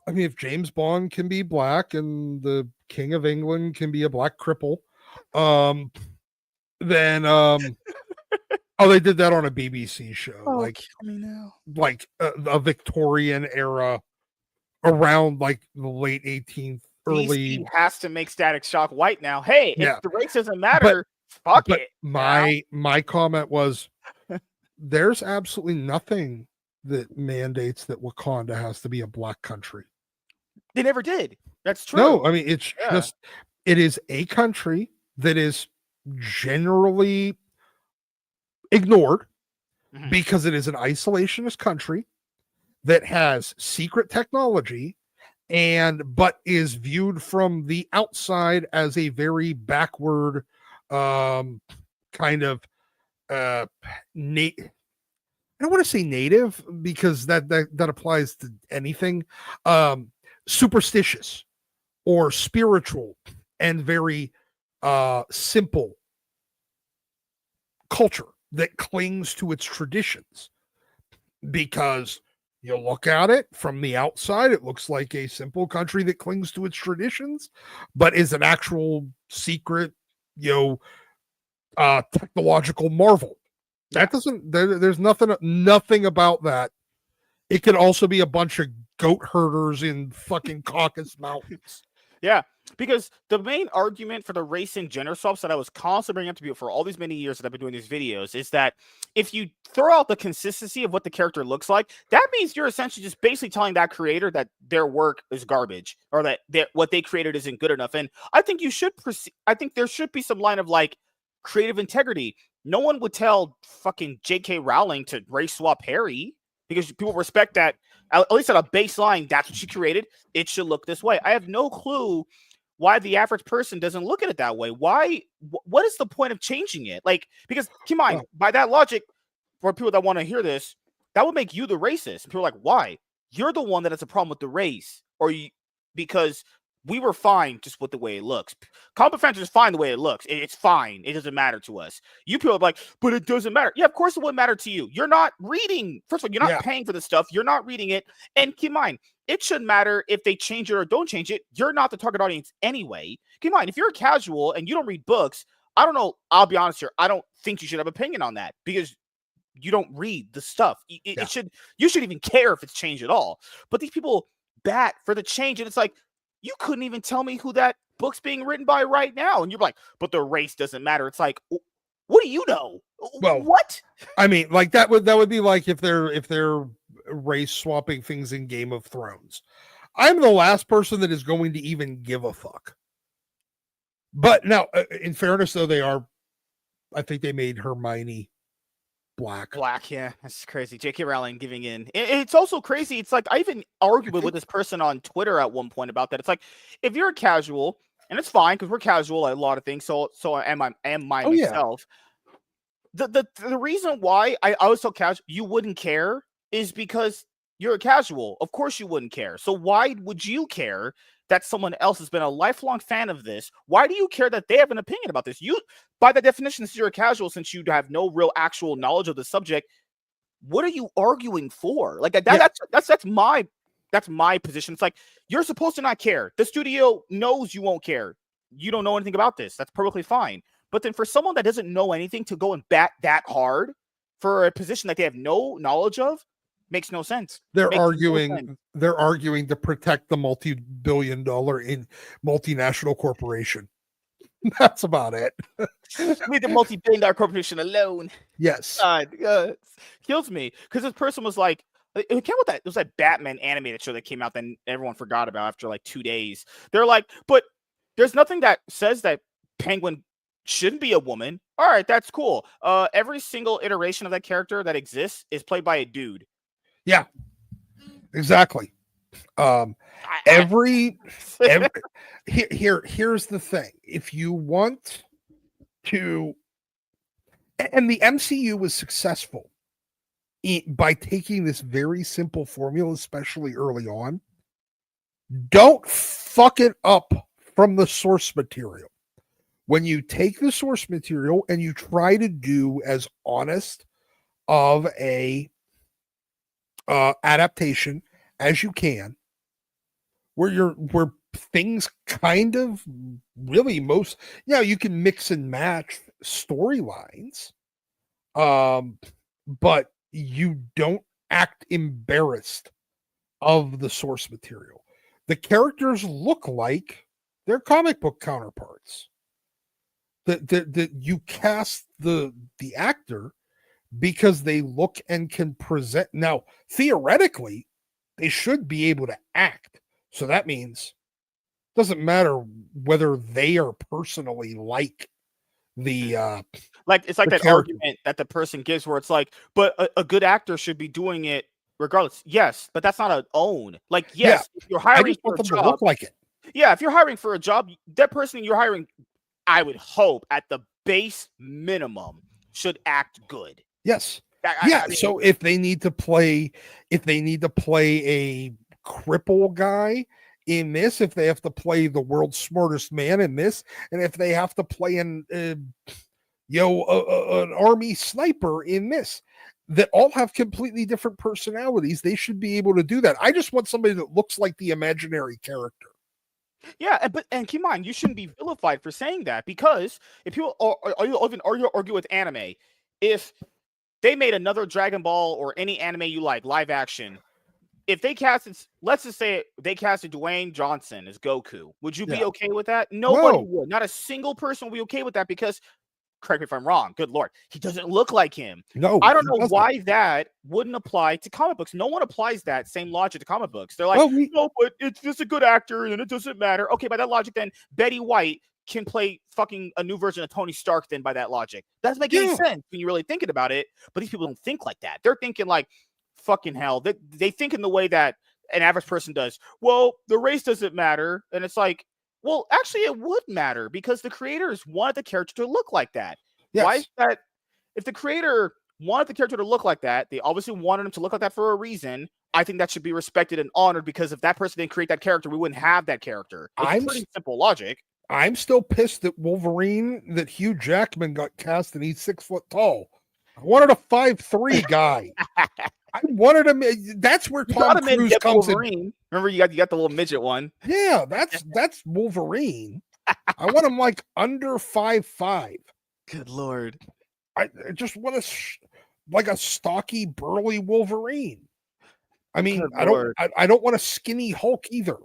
I mean, if James Bond can be black and the King of England can be a black cripple, then they did that on a BBC show, like kill me now, like a Victorian era, around like the late 18th, early. DC has to make Static Shock white now. Hey, if the race doesn't matter, fuck it. My comment was, there's absolutely nothing that mandates that Wakanda has to be a black country. They never did. That's true. No, I mean, it's just, it is a country that is generally ignored because it is an isolationist country that has secret technology but is viewed from the outside as a very backward kind of I don't want to say native, because that applies to anything. Superstitious or spiritual and very simple culture that clings to its traditions, because you look at it from the outside, it looks like a simple country that clings to its traditions, but is an actual secret, technological marvel. That doesn't, there's nothing about that. It could also be a bunch of goat herders in fucking Caucasus Mountains. Yeah, because the main argument for the race and gender swaps that I was constantly bringing up to people for all these many years that I've been doing these videos is that if you throw out the consistency of what the character looks like, that means you're essentially just basically telling that creator that their work is garbage, or that what they created isn't good enough. And I think you should I think there should be some line of like creative integrity. No one would tell fucking J.K. Rowling to race swap Harry, because people respect that. At least at a baseline, that's what she created. It should look this way. I have no clue why the average person doesn't look at it that way. Why? What is the point of changing it? Like, because keep in mind, by that logic, for people that want to hear this, that would make you the racist. And people are like, why? You're the one that has a problem with the race, or you because we were fine just with the way it looks. Comic fans is fine the way it looks. It's fine. It doesn't matter to us. You people are like, but it doesn't matter. Yeah, of course it wouldn't matter to you. You're not reading. First of all, you're not paying for the stuff. You're not reading it. And keep in mind, it shouldn't matter if they change it or don't change it. You're not the target audience anyway. Keep in mind, if you're a casual and you don't read books, I don't know. I'll be honest here. I don't think you should have an opinion on that because you don't read the stuff. You should even care if it's changed at all. But these people bat for the change, and it's like, you couldn't even tell me who that book's being written by right now. And you're like, but the race doesn't matter. It's like, what do you know? Well, what? I mean, like that would be like if they're race swapping things in Game of Thrones. I'm the last person that is going to even give a fuck. But now, in fairness, though, I think they made Hermione black, yeah, that's crazy. J.K. Rowling giving in. It's also crazy. It's like I even argued with this person on Twitter at one point about that. It's like, if you're a casual, and it's fine because we're casual at a lot of things. So am I myself. Yeah. The reason why I was so casual, you wouldn't care, is because you're a casual. Of course you wouldn't care. So why would you care that someone else has been a lifelong fan of this? Why do you care that they have an opinion about this? You, by the definition, since you're a casual, since you have no real actual knowledge of the subject, what are you arguing for? Like that's my position. It's like, you're supposed to not care. The studio knows you won't care. You don't know anything about this. That's perfectly fine. But then for someone that doesn't know anything to go and bat that hard for a position that they have no knowledge of, makes no sense. They're arguing to protect the multi-billion-dollar in multinational corporation. That's about it. Leave the multi-billion-dollar corporation alone. Yes. Kills me because this person was like, it came with that. It was that Batman animated show that came out that everyone forgot about after like 2 days. They're like, but there's nothing that says that Penguin shouldn't be a woman. All right, that's cool. Every single iteration of that character that exists is played by a dude. Yeah, exactly. Here's the thing. If you want to, and the MCU was successful by taking this very simple formula, especially early on. Don't fuck it up from the source material. When you take the source material and you try to do as honest of a adaptation as you can, where things kind of really you can mix and match storylines, but you don't act embarrassed of the source material. The characters look like their comic book counterparts. That you cast the actor because they look and can present. Now, theoretically, they should be able to act. So that means it doesn't matter whether they are personally like the it's like that character argument that the person gives where it's like, but a good actor should be doing it regardless. Yes, but that's not an own. Like, yes, if you're hiring for a job, to look like it. Yeah, if you're hiring for a job, that person you're hiring, I would hope at the base minimum, should act good. Yes. I mean, so if they need to play a cripple guy in this, if they have to play the world's smartest man in this, and if they have to play an army sniper in this, that all have completely different personalities, they should be able to do that. I just want somebody that looks like the imaginary character. Yeah, and keep in mind, you shouldn't be vilified for saying that, because if people argue with anime, if they made another Dragon Ball or any anime you like live action, if they casted, let's just say they casted Dwayne Johnson as Goku, would you be okay with that? Nobody would. Not a single person would be okay with that, because, correct me if I'm wrong, good Lord, he doesn't look like him. No, I don't know why that wouldn't apply to comic books. No one applies that same logic to comic books. They're like, no, but it's just a good actor and it doesn't matter. Okay, by that logic, then Betty White can play fucking a new version of Tony Stark, then, by that logic. That doesn't make any sense when you're really thinking about it. But these people don't think like that. They're thinking like, fucking hell. They think in the way that an average person does. Well, the race doesn't matter. And it's like, well, actually it would matter, because the creators wanted the character to look like that. Yes. Why is that? If the creator wanted the character to look like that. They obviously wanted him to look like that for a reason. I think that should be respected and honored, because if that person didn't create that character, we wouldn't have that character. It's pretty simple logic. I'm still pissed that Wolverine, that Hugh Jackman got cast and he's 6 foot tall. I wanted a 5'3" guy. I wanted him. That's where Tom Cruise comes in. Remember, you got the little midget one. Yeah, that's Wolverine. I want him like under 5'5". Good Lord. I just want like a stocky, burly Wolverine. I mean, I don't want a skinny Hulk either.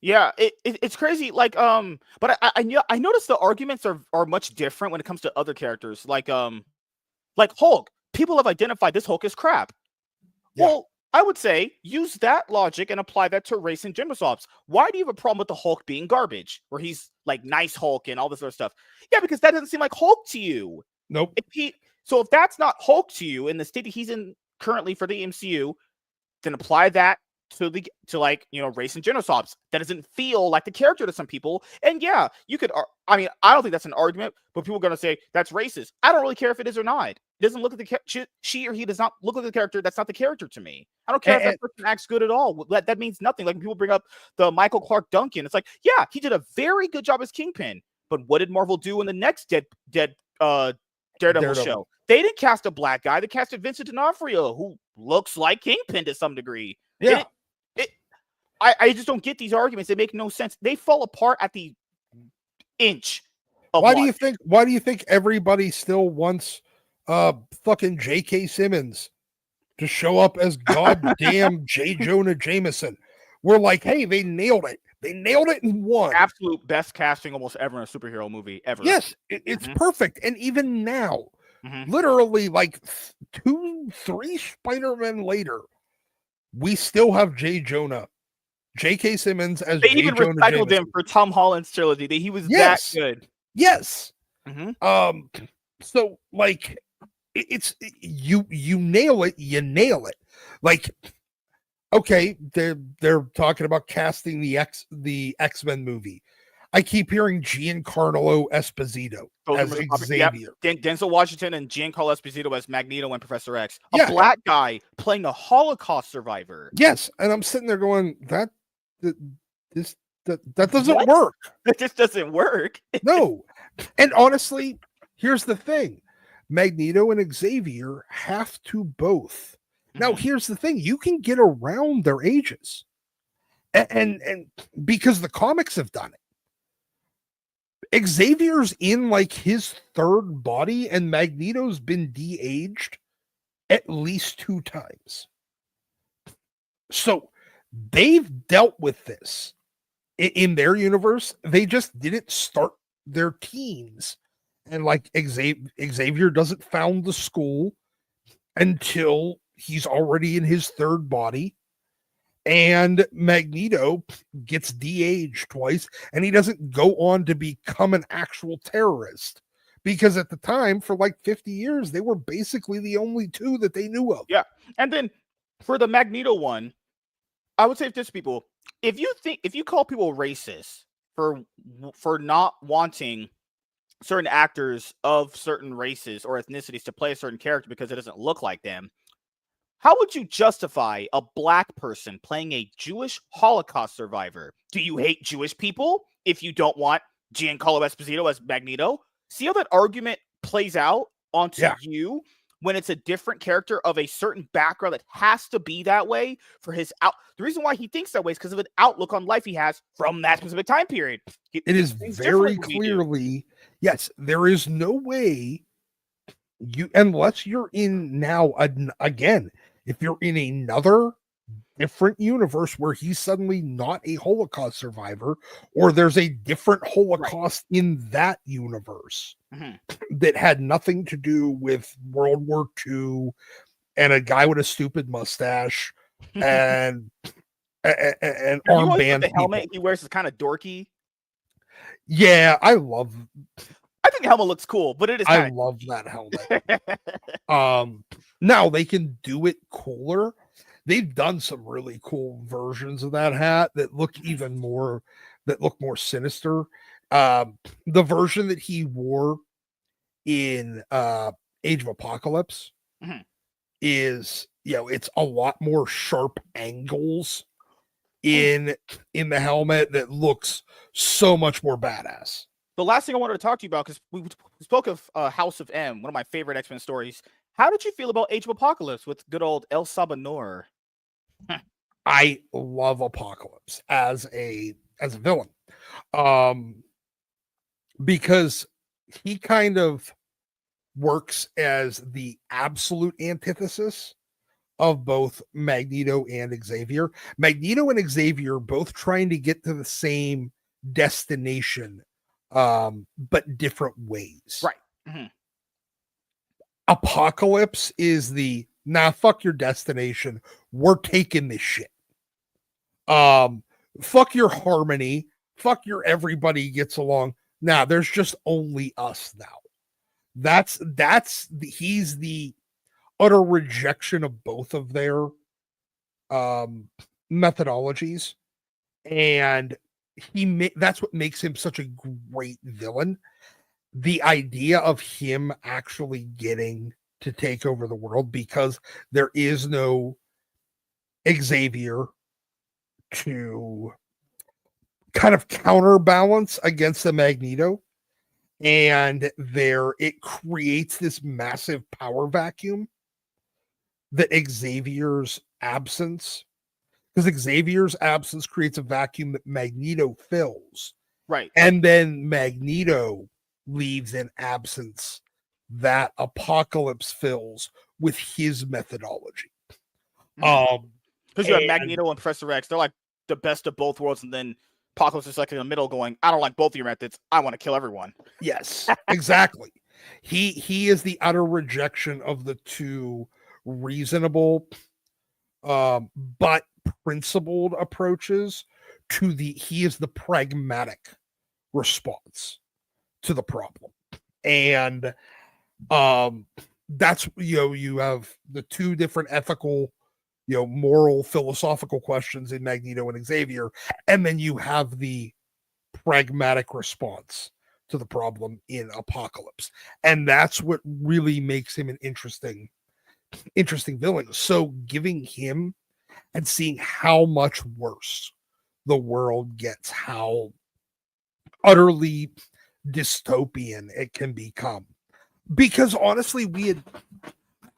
Yeah, it's crazy. Like, but I noticed the arguments are much different when it comes to other characters. Like Hulk. People have identified this Hulk as crap. Yeah. Well, I would say use that logic and apply that to race and gender swaps. Why do you have a problem with the Hulk being garbage, where he's like nice Hulk and all this other stuff? Yeah, because that doesn't seem like Hulk to you. Nope. So if that's not Hulk to you in the state that he's in currently for the MCU, then apply that to like, you know, race and gender swaps. That doesn't feel like the character to some people. And yeah, you could, I mean, I don't think that's an argument, but people are going to say that's racist. I don't really care if it is or not. It doesn't look at the she or he does not look at the character. That's not the character to me. I don't care if that person acts good at all. That means nothing. Like when people bring up the Michael Clark Duncan, it's like, yeah, he did a very good job as Kingpin. But what did Marvel do in the next Daredevil show? They didn't cast a black guy. They casted Vincent D'Onofrio, who looks like Kingpin to some degree. Yeah. I just don't get these arguments. They make no sense. They fall apart at the inch. Why do you think everybody still wants fucking J.K. Simmons to show up as goddamn J. Jonah Jameson? We're like, hey, they nailed it. They nailed it in one. Absolute best casting almost ever in a superhero movie ever. Yes, it's perfect. And even now, literally like 2-3 Spider-Man later, we still have J.K. Simmons as They even recycled him for Tom Holland's trilogy. He was that good. Yes. So like it's you nail it, you nail it. Like, okay, they're talking about casting the X-Men movie. I keep hearing Giancarlo Esposito as Xavier. Denzel Washington and Giancarlo Esposito as Magneto and Professor X. A black guy playing a Holocaust survivor. Yes, and I'm sitting there going, that doesn't work. It just doesn't work. No. And honestly, here's the thing. Magneto and Xavier have to both. Now, here's the thing. You can get around their ages. And because the comics have done it. Xavier's in like his third body, and Magneto's been de-aged at least 2 times. So they've dealt with this in their universe. They just didn't start their teens. And like Xavier doesn't found the school until he's already in his third body. And Magneto gets de-aged twice, and he doesn't go on to become an actual terrorist. Because at the time, for like 50 years, they were basically the only 2 that they knew of. Yeah. And then for the Magneto one, I would say to people, if you call people racist for not wanting certain actors of certain races or ethnicities to play a certain character because it doesn't look like them, how would you justify a black person playing a Jewish Holocaust survivor? Do you hate Jewish people if you don't want Giancarlo Esposito as Magneto? See how that argument plays out onto you when it's a different character of a certain background that has to be that way for his out. The reason why he thinks that way is because of an outlook on life he has from that specific time period. It is very clearly, yes, there is no way unless you're in now, again, if you're in another different universe where he's suddenly not a Holocaust survivor, or there's a different Holocaust in that universe that had nothing to do with World War II and a guy with a stupid mustache and an armband. The helmet he wears is kind of dorky. Yeah, I think the helmet looks cool, but it is. I love that helmet. Now they can do it cooler. They've done some really cool versions of that hat that look more sinister. The version that he wore in Age of Apocalypse Mhm. is, it's a lot more sharp angles Ooh. in the helmet that looks so much more badass. The last thing I wanted to talk to you about, because we spoke of House of M, one of my favorite X-Men stories. How did you feel about Age of Apocalypse with good old El Sabanor? I love Apocalypse as a villain. Um because he kind of works as the absolute antithesis of both Magneto and Xavier. Magneto and Xavier both trying to get to the same destination, but different ways. Right. Mhm. Apocalypse is the fuck your destination. We're taking this shit. Um, Fuck your harmony. Fuck your everybody gets along. There's just only us now. He's the utter rejection of both of their methodologies, and that's what makes him such a great villain. The idea of him actually getting to take over the world, because there is no Xavier to kind of counterbalance against the Magneto, and it creates this massive power vacuum that Xavier's absence creates a vacuum that Magneto fills. Right. And then Magneto leaves an absence that Apocalypse fills with his methodology. Because you have Magneto and Professor X, they're like the best of both worlds, and then Apocalypse is like in the middle going, I don't like both of your methods. I want to kill everyone. Yes, exactly. He is the utter rejection of the two reasonable but principled approaches he is the pragmatic response to the problem. And that's, you have the two different ethical, moral, philosophical questions in Magneto and Xavier, and then you have the pragmatic response to the problem in Apocalypse. And that's what really makes him an interesting villain. So giving him and seeing how much worse the world gets, how utterly dystopian it can become. Because honestly,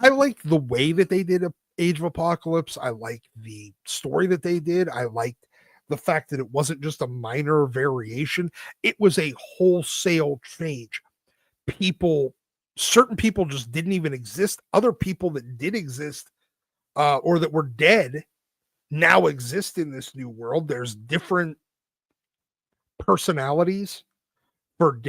I liked the way that they did Age of Apocalypse. I liked the story that they did. I liked the fact that it wasn't just a minor variation. It was a wholesale change. Certain people just didn't even exist. Other people that did exist, or that were dead, now exist in this new world. There's different personalities for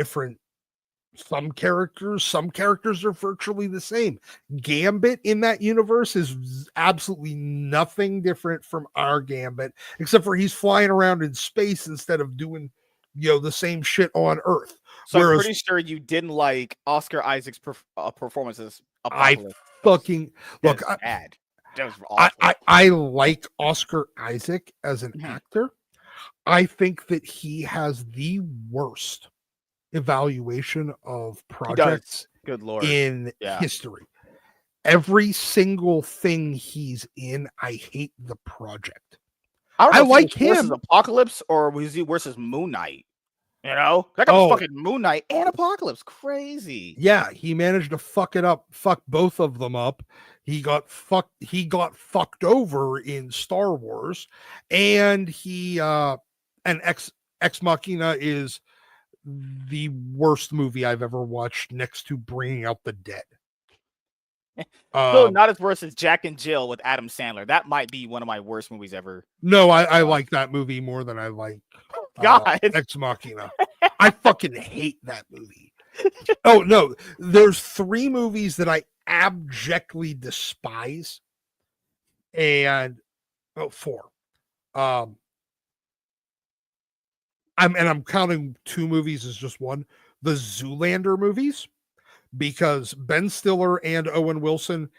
some characters are virtually the same. Gambit in that universe is absolutely nothing different from our Gambit, except for he's flying around in space instead of doing the same shit on Earth. So I'm pretty sure you didn't like Oscar Isaac's performance as Apocalypse. Look, bad. That was awful. I like Oscar Isaac as an actor. I think that he has the worst evaluation of projects Good Lord. in history. Every single thing he's in, I hate the project. I like him. Versus Apocalypse, or was he versus Moon Knight? That got fucking Moon Knight and Apocalypse. Crazy. Yeah, he managed to fuck both of them up. He got fucked over in Star Wars, and Ex Machina is the worst movie I've ever watched, next to Bringing Out the Dead. Still not as worse as Jack and Jill with Adam Sandler. That might be one of my worst movies ever. No, I like that movie more than I like Ex Machina. I fucking hate that movie. Oh no, there's 3 movies that I abjectly despise, and 4. I'm counting 2 movies as just one. The Zoolander movies, because Ben Stiller and Owen Wilson,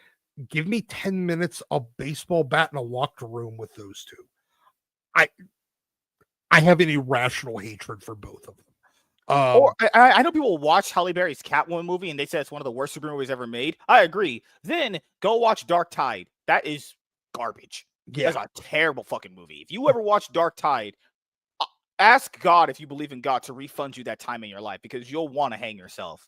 give me 10 minutes of baseball bat in a locked room with those two. I have an irrational hatred for both of them. Or I know people watch Halle Berry's Catwoman movie and they say it's one of the worst super movies ever made. I agree. Then go watch Dark Tide. That is garbage. Yeah. That's a terrible fucking movie. If you ever watch Dark Tide, ask God if you believe in God to refund you that time in your life because you'll want to hang yourself.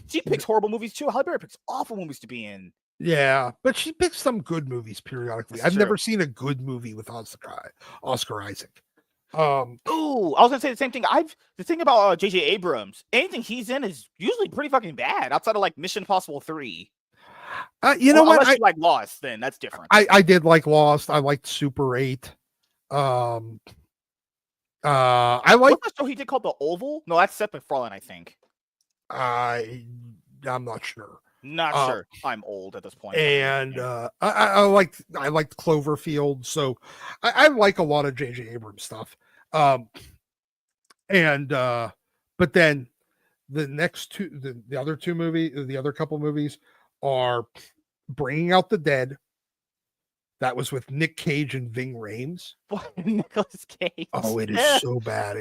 She picks horrible movies too. Halle Berry picks awful movies to be in. Yeah, but she picks some good movies periodically. I've never seen a good movie with Oscar Isaac. Ooh, I was gonna say the same thing. The thing about J.J. Abrams, anything he's in is usually pretty fucking bad outside of like Mission Impossible 3. You know what? Unless you like Lost, then that's different. I did like Lost. I liked Super 8. I like what's the show he did called The Oval? No, that's Seth MacFarlane, I think. I'm not sure. Not sure. I'm old at this point. And I liked Cloverfield, so I like a lot of J.J. Abrams stuff. But then the next two, the other two movies, the other couple movies are Bringing Out the Dead. That was with Nick Cage and Ving Rhames. Nicolas Cage. Oh, it is so bad.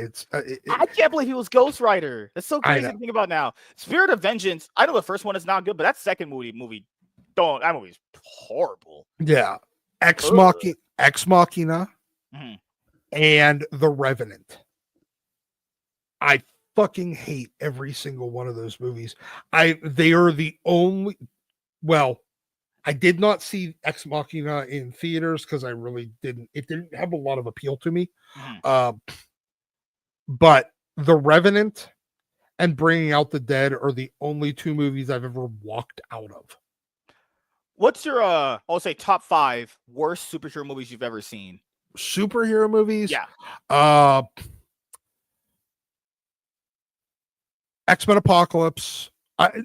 I can't believe he was Ghost Rider. That's so crazy to think about now. Spirit of Vengeance. I know the first one is not good, but that second movie, that movie is horrible. Yeah, Ex Machina, and The Revenant. I fucking hate every single one of those movies. They are the only. Well, I did not see Ex Machina in theaters because I really didn't. It didn't have a lot of appeal to me. But The Revenant and Bringing Out the Dead are the only two movies I've ever walked out of. What's your I'll say top 5 worst superhero movies you've ever seen? Superhero movies? Yeah. X-Men Apocalypse.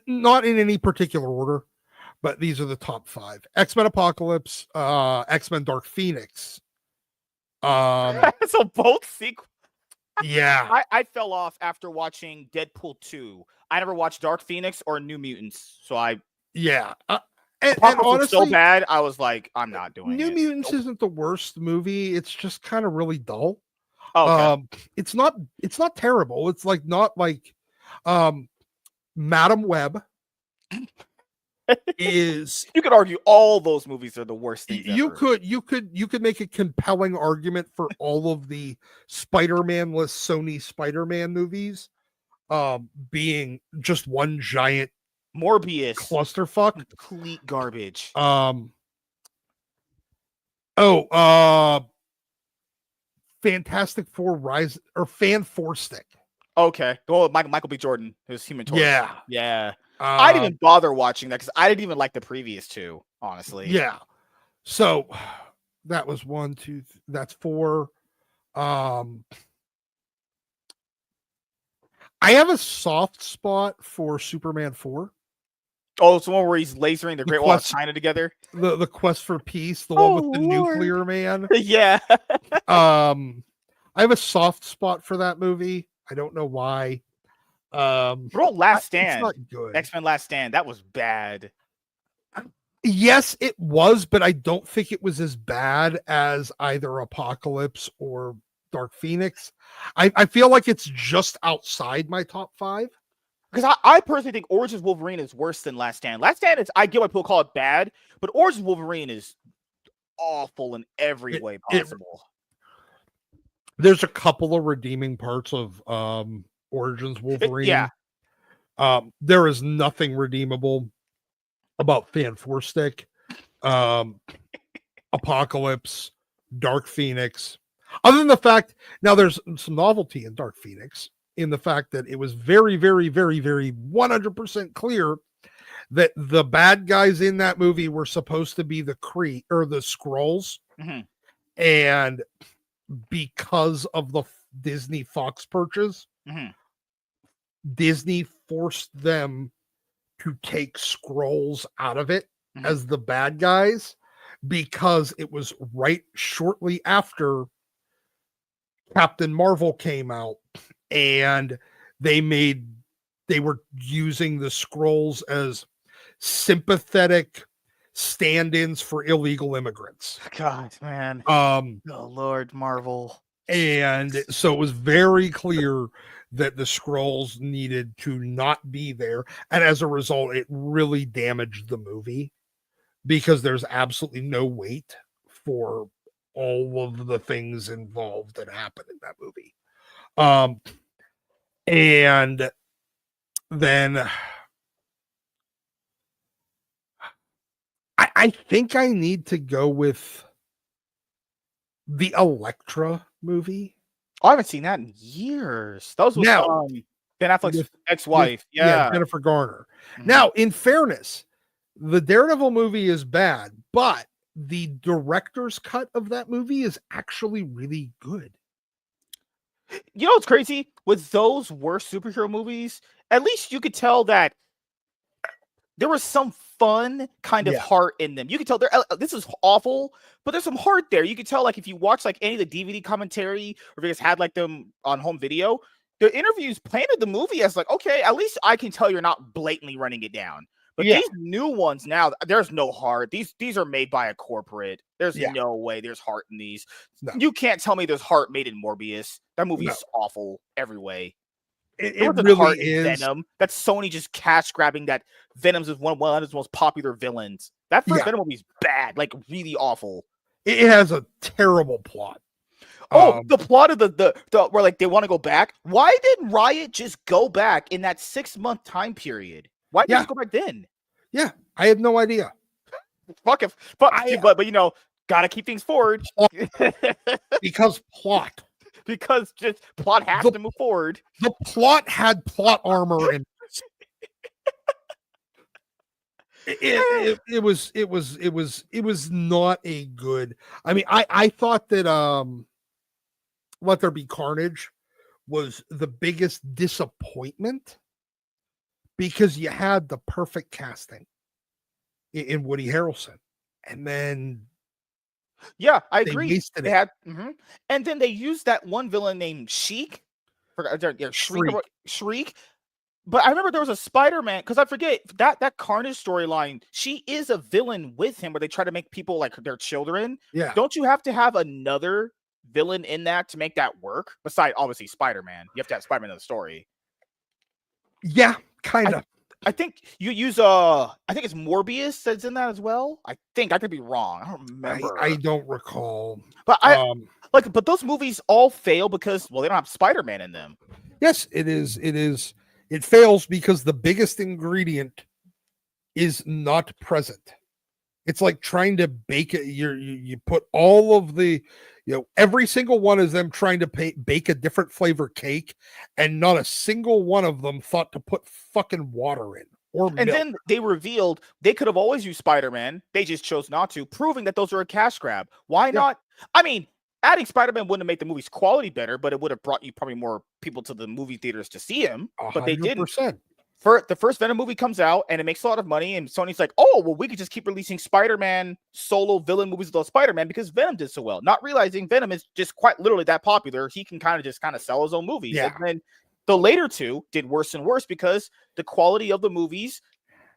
Not in any particular order, but these are the top 5. X-Men Apocalypse, X-Men Dark Phoenix. So both sequels. Yeah. I fell off after watching Deadpool 2. I never watched Dark Phoenix or New Mutants. So and honestly, so bad, I was like, I'm not doing New Mutants isn't the worst movie. It's just kind of really dull. Okay. It's not terrible. It's like not like Madam Web is. You could argue all those movies are the worst things you ever. You could make a compelling argument for all of the Spider-Man-less Sony Spider-Man movies being just one giant Morbius clusterfuck, complete garbage. Fantastic Four Rise or Fan Four Stick. Okay. Well, Michael B. Jordan, his Human Torch. Yeah. I didn't even bother watching that because I didn't even like the previous two, honestly. Yeah. So that was 1, 2. That's 4. I have a soft spot for Superman 4. Oh, it's the one where he's lasering the Great Wall of China together. The Quest for Peace, the one with the nuclear man. Yeah. I have a soft spot for that movie. I don't know why. Last Stand. It's not good. X-Men Last Stand. That was bad. Yes, it was, but I don't think it was as bad as either Apocalypse or Dark Phoenix. I feel like it's just outside my top 5. Because I personally think Origins Wolverine is worse than Last Stand. Last Stand is, I get why people call it bad, but Origins Wolverine is awful in every way possible. There's a couple of redeeming parts of Origins Wolverine. Yeah. There is nothing redeemable about Fan Four Stick, Apocalypse, Dark Phoenix. Other than the fact, now there's some novelty in Dark Phoenix in the fact that it was very, very, very, very 100% clear that the bad guys in that movie were supposed to be the Kree or the Skrulls. And because of the Disney Fox purchase, Disney forced them to take Skrulls out of it as the bad guys because it was right shortly after Captain Marvel came out and they were using the Skrulls as sympathetic stand-ins for illegal immigrants. God, man. Oh Lord, Marvel. And so it was very clear that the Skrulls needed to not be there. And as a result, it really damaged the movie because there's absolutely no weight for all of the things involved that happen in that movie. And then I think I need to go with the Elektra movie. Oh, I haven't seen that in years. That was with Now, Ben Affleck's ex-wife. Yeah, Jennifer Garner. Mm-hmm. Now, in fairness, the Daredevil movie is bad, but the director's cut of that movie is actually really good. You know what's crazy? With those worst superhero movies, at least you could tell that there was some fun kind of heart in them. You could tell this is awful, but there's some heart there. You could tell, like, if you watch like any of the DVD commentary or if you guys had like them on home video, the interviews planted the movie as like, okay, at least I can tell you're not blatantly running it down. But these new ones now, there's no heart. These are made by a corporate. There's no way there's heart in these. No. You can't tell me there's heart made in Morbius. That movie is awful every way. It really is. Venom. That's Sony just cash grabbing that Venom's is one of his most popular villains. That first Venom movie is bad, like really awful. It has a terrible plot. Oh, the plot of the where like they want to go back. Why didn't Riot just go back in that 6-month time period? Why didn't you go back then? Yeah, I have no idea. But you know, gotta keep things forward. Because plot. Because just plot has to move forward. The plot had plot armor and it was not a good. I mean, I thought that Let There Be Carnage was the biggest disappointment because you had the perfect casting in Woody Harrelson, and then yeah, I agree. They had, and then they used that one villain named Shriek. Shriek. But I remember there was a Spider-Man, because I forget that Carnage storyline. She is a villain with him, where they try to make people like their children. Yeah. Don't you have to have another villain in that to make that work? Besides, obviously, Spider-Man. You have to have Spider-Man in the story. Yeah, kind of. I think you use I think it's Morbius that's in that as well. I think I could be wrong. I don't remember. I don't recall. But but those movies all fail because they don't have Spider-Man in them. Yes, it is. It fails because the biggest ingredient is not present. It's like trying to bake it. You put all of the, every single one of them trying to bake a different flavor cake, and not a single one of them thought to put fucking water in or milk. And then they revealed they could have always used Spider-Man. They just chose not to, proving that those are a cash grab. Why not? I mean, adding Spider-Man wouldn't have made the movie's quality better, but it would have brought you probably more people to the movie theaters to see him. 100%. But they didn't. The first Venom movie comes out and it makes a lot of money, and Sony's like, oh, well, we could just keep releasing Spider-Man solo villain movies with Spider-Man because Venom did so well. Not realizing Venom is just quite literally that popular. He can kind of sell his own movies. Yeah. And then the later two did worse and worse because the quality of the movies,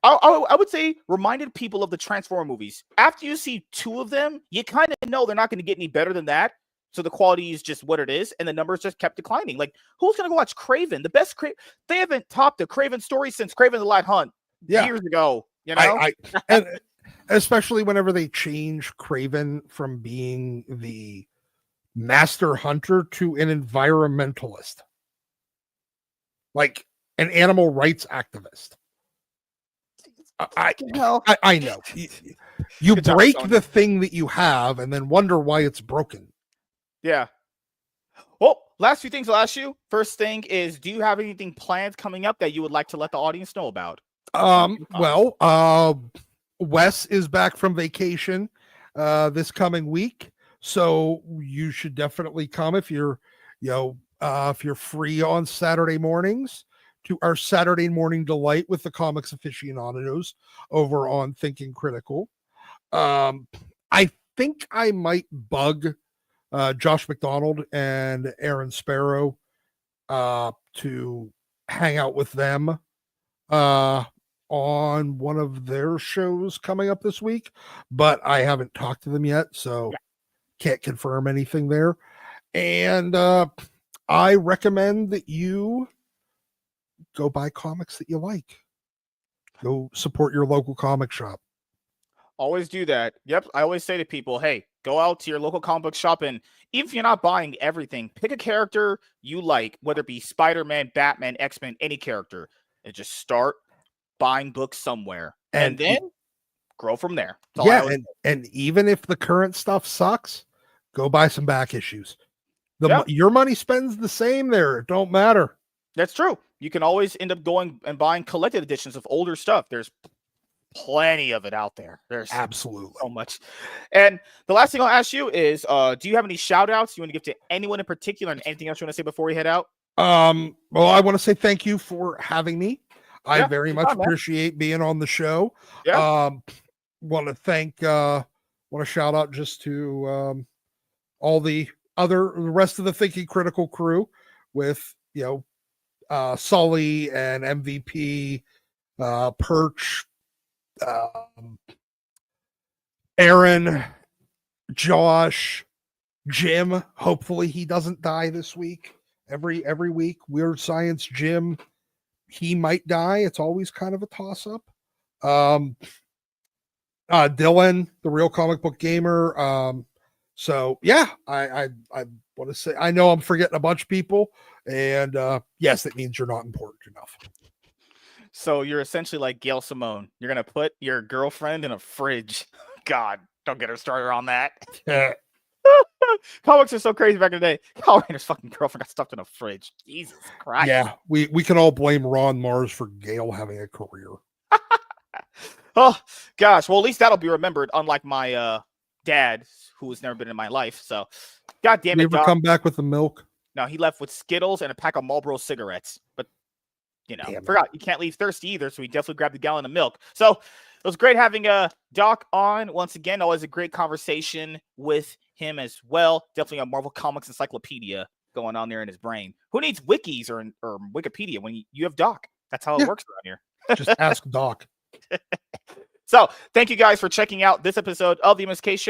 I would say, reminded people of the Transformer movies. After you see two of them, you kind of know they're not going to get any better than that. So the quality is just what it is, and the numbers just kept declining. Like, who's going to go watch Kraven? The best they haven't topped the Kraven story since Kraven the Light Hunt years ago. You know, and especially whenever they change Kraven from being the master hunter to an environmentalist, like an animal rights activist. I know. You break the thing that you have and then wonder why it's broken. Yeah. Well, last few things I'll ask you. First thing is, do you have anything planned coming up that you would like to let the audience know about? Wes is back from vacation this coming week, so you should definitely come if you're free on Saturday mornings to our Saturday morning delight with the comics aficionados over on Thinking Critical. I think I might bug Josh McDonald and Aaron Sparrow to hang out with them on one of their shows coming up this week, but I haven't talked to them yet, so can't confirm anything there. And I recommend that you go buy comics that you like. Go support your local comic shop. Always do that. Yep. I always say to people, hey, go out to your local comic book shop, and even if you're not buying everything, pick a character you like, whether it be Spider-Man, Batman, X-Men, any character, and just start buying books somewhere. And then grow from there. Yeah, and even if the current stuff sucks, go buy some back issues. Your money spends the same there. It don't matter. That's true. You can always end up going and buying collected editions of older stuff. There's plenty of it out there. There's absolutely so much. And the last thing I'll ask you is, do you have any shout outs you want to give to anyone in particular, and anything else you want to say before we head out? Well, I want to say thank you for having me. I very much appreciate being on the show. Want to shout out just to all the rest of the Thinking Critical crew with, Sully and MVP, Perch, Aaron, Josh, Jim. Hopefully he doesn't die this week. Every week, Weird Science Jim, he might die. It's always kind of a toss-up. Dylan, the Real Comic Book Gamer. So yeah, I want to say, I know I'm forgetting a bunch of people, and yes, that means you're not important enough. So you're essentially like Gail Simone. You're gonna put your girlfriend in a fridge. God, don't get her started on that. Yeah. Comics are so crazy back in the day. Power Rangers' fucking girlfriend got stuffed in a fridge. Jesus Christ. Yeah, we can all blame Ron Mars for Gail having a career. Oh gosh, well at least that'll be remembered. Unlike my dad, who has never been in my life. So, God damn it, Did he ever come back with the milk? No, he left with Skittles and a pack of Marlboro cigarettes. But forgot you can't leave thirsty either, so he definitely grabbed a gallon of milk. So it was great having Doc on once again. Always a great conversation with him as well. Definitely a Marvel Comics encyclopedia going on there in his brain. Who needs wikis or Wikipedia when you have Doc? That's how it works around here. Just ask Doc. So thank you guys for checking out this episode of the MSK Show.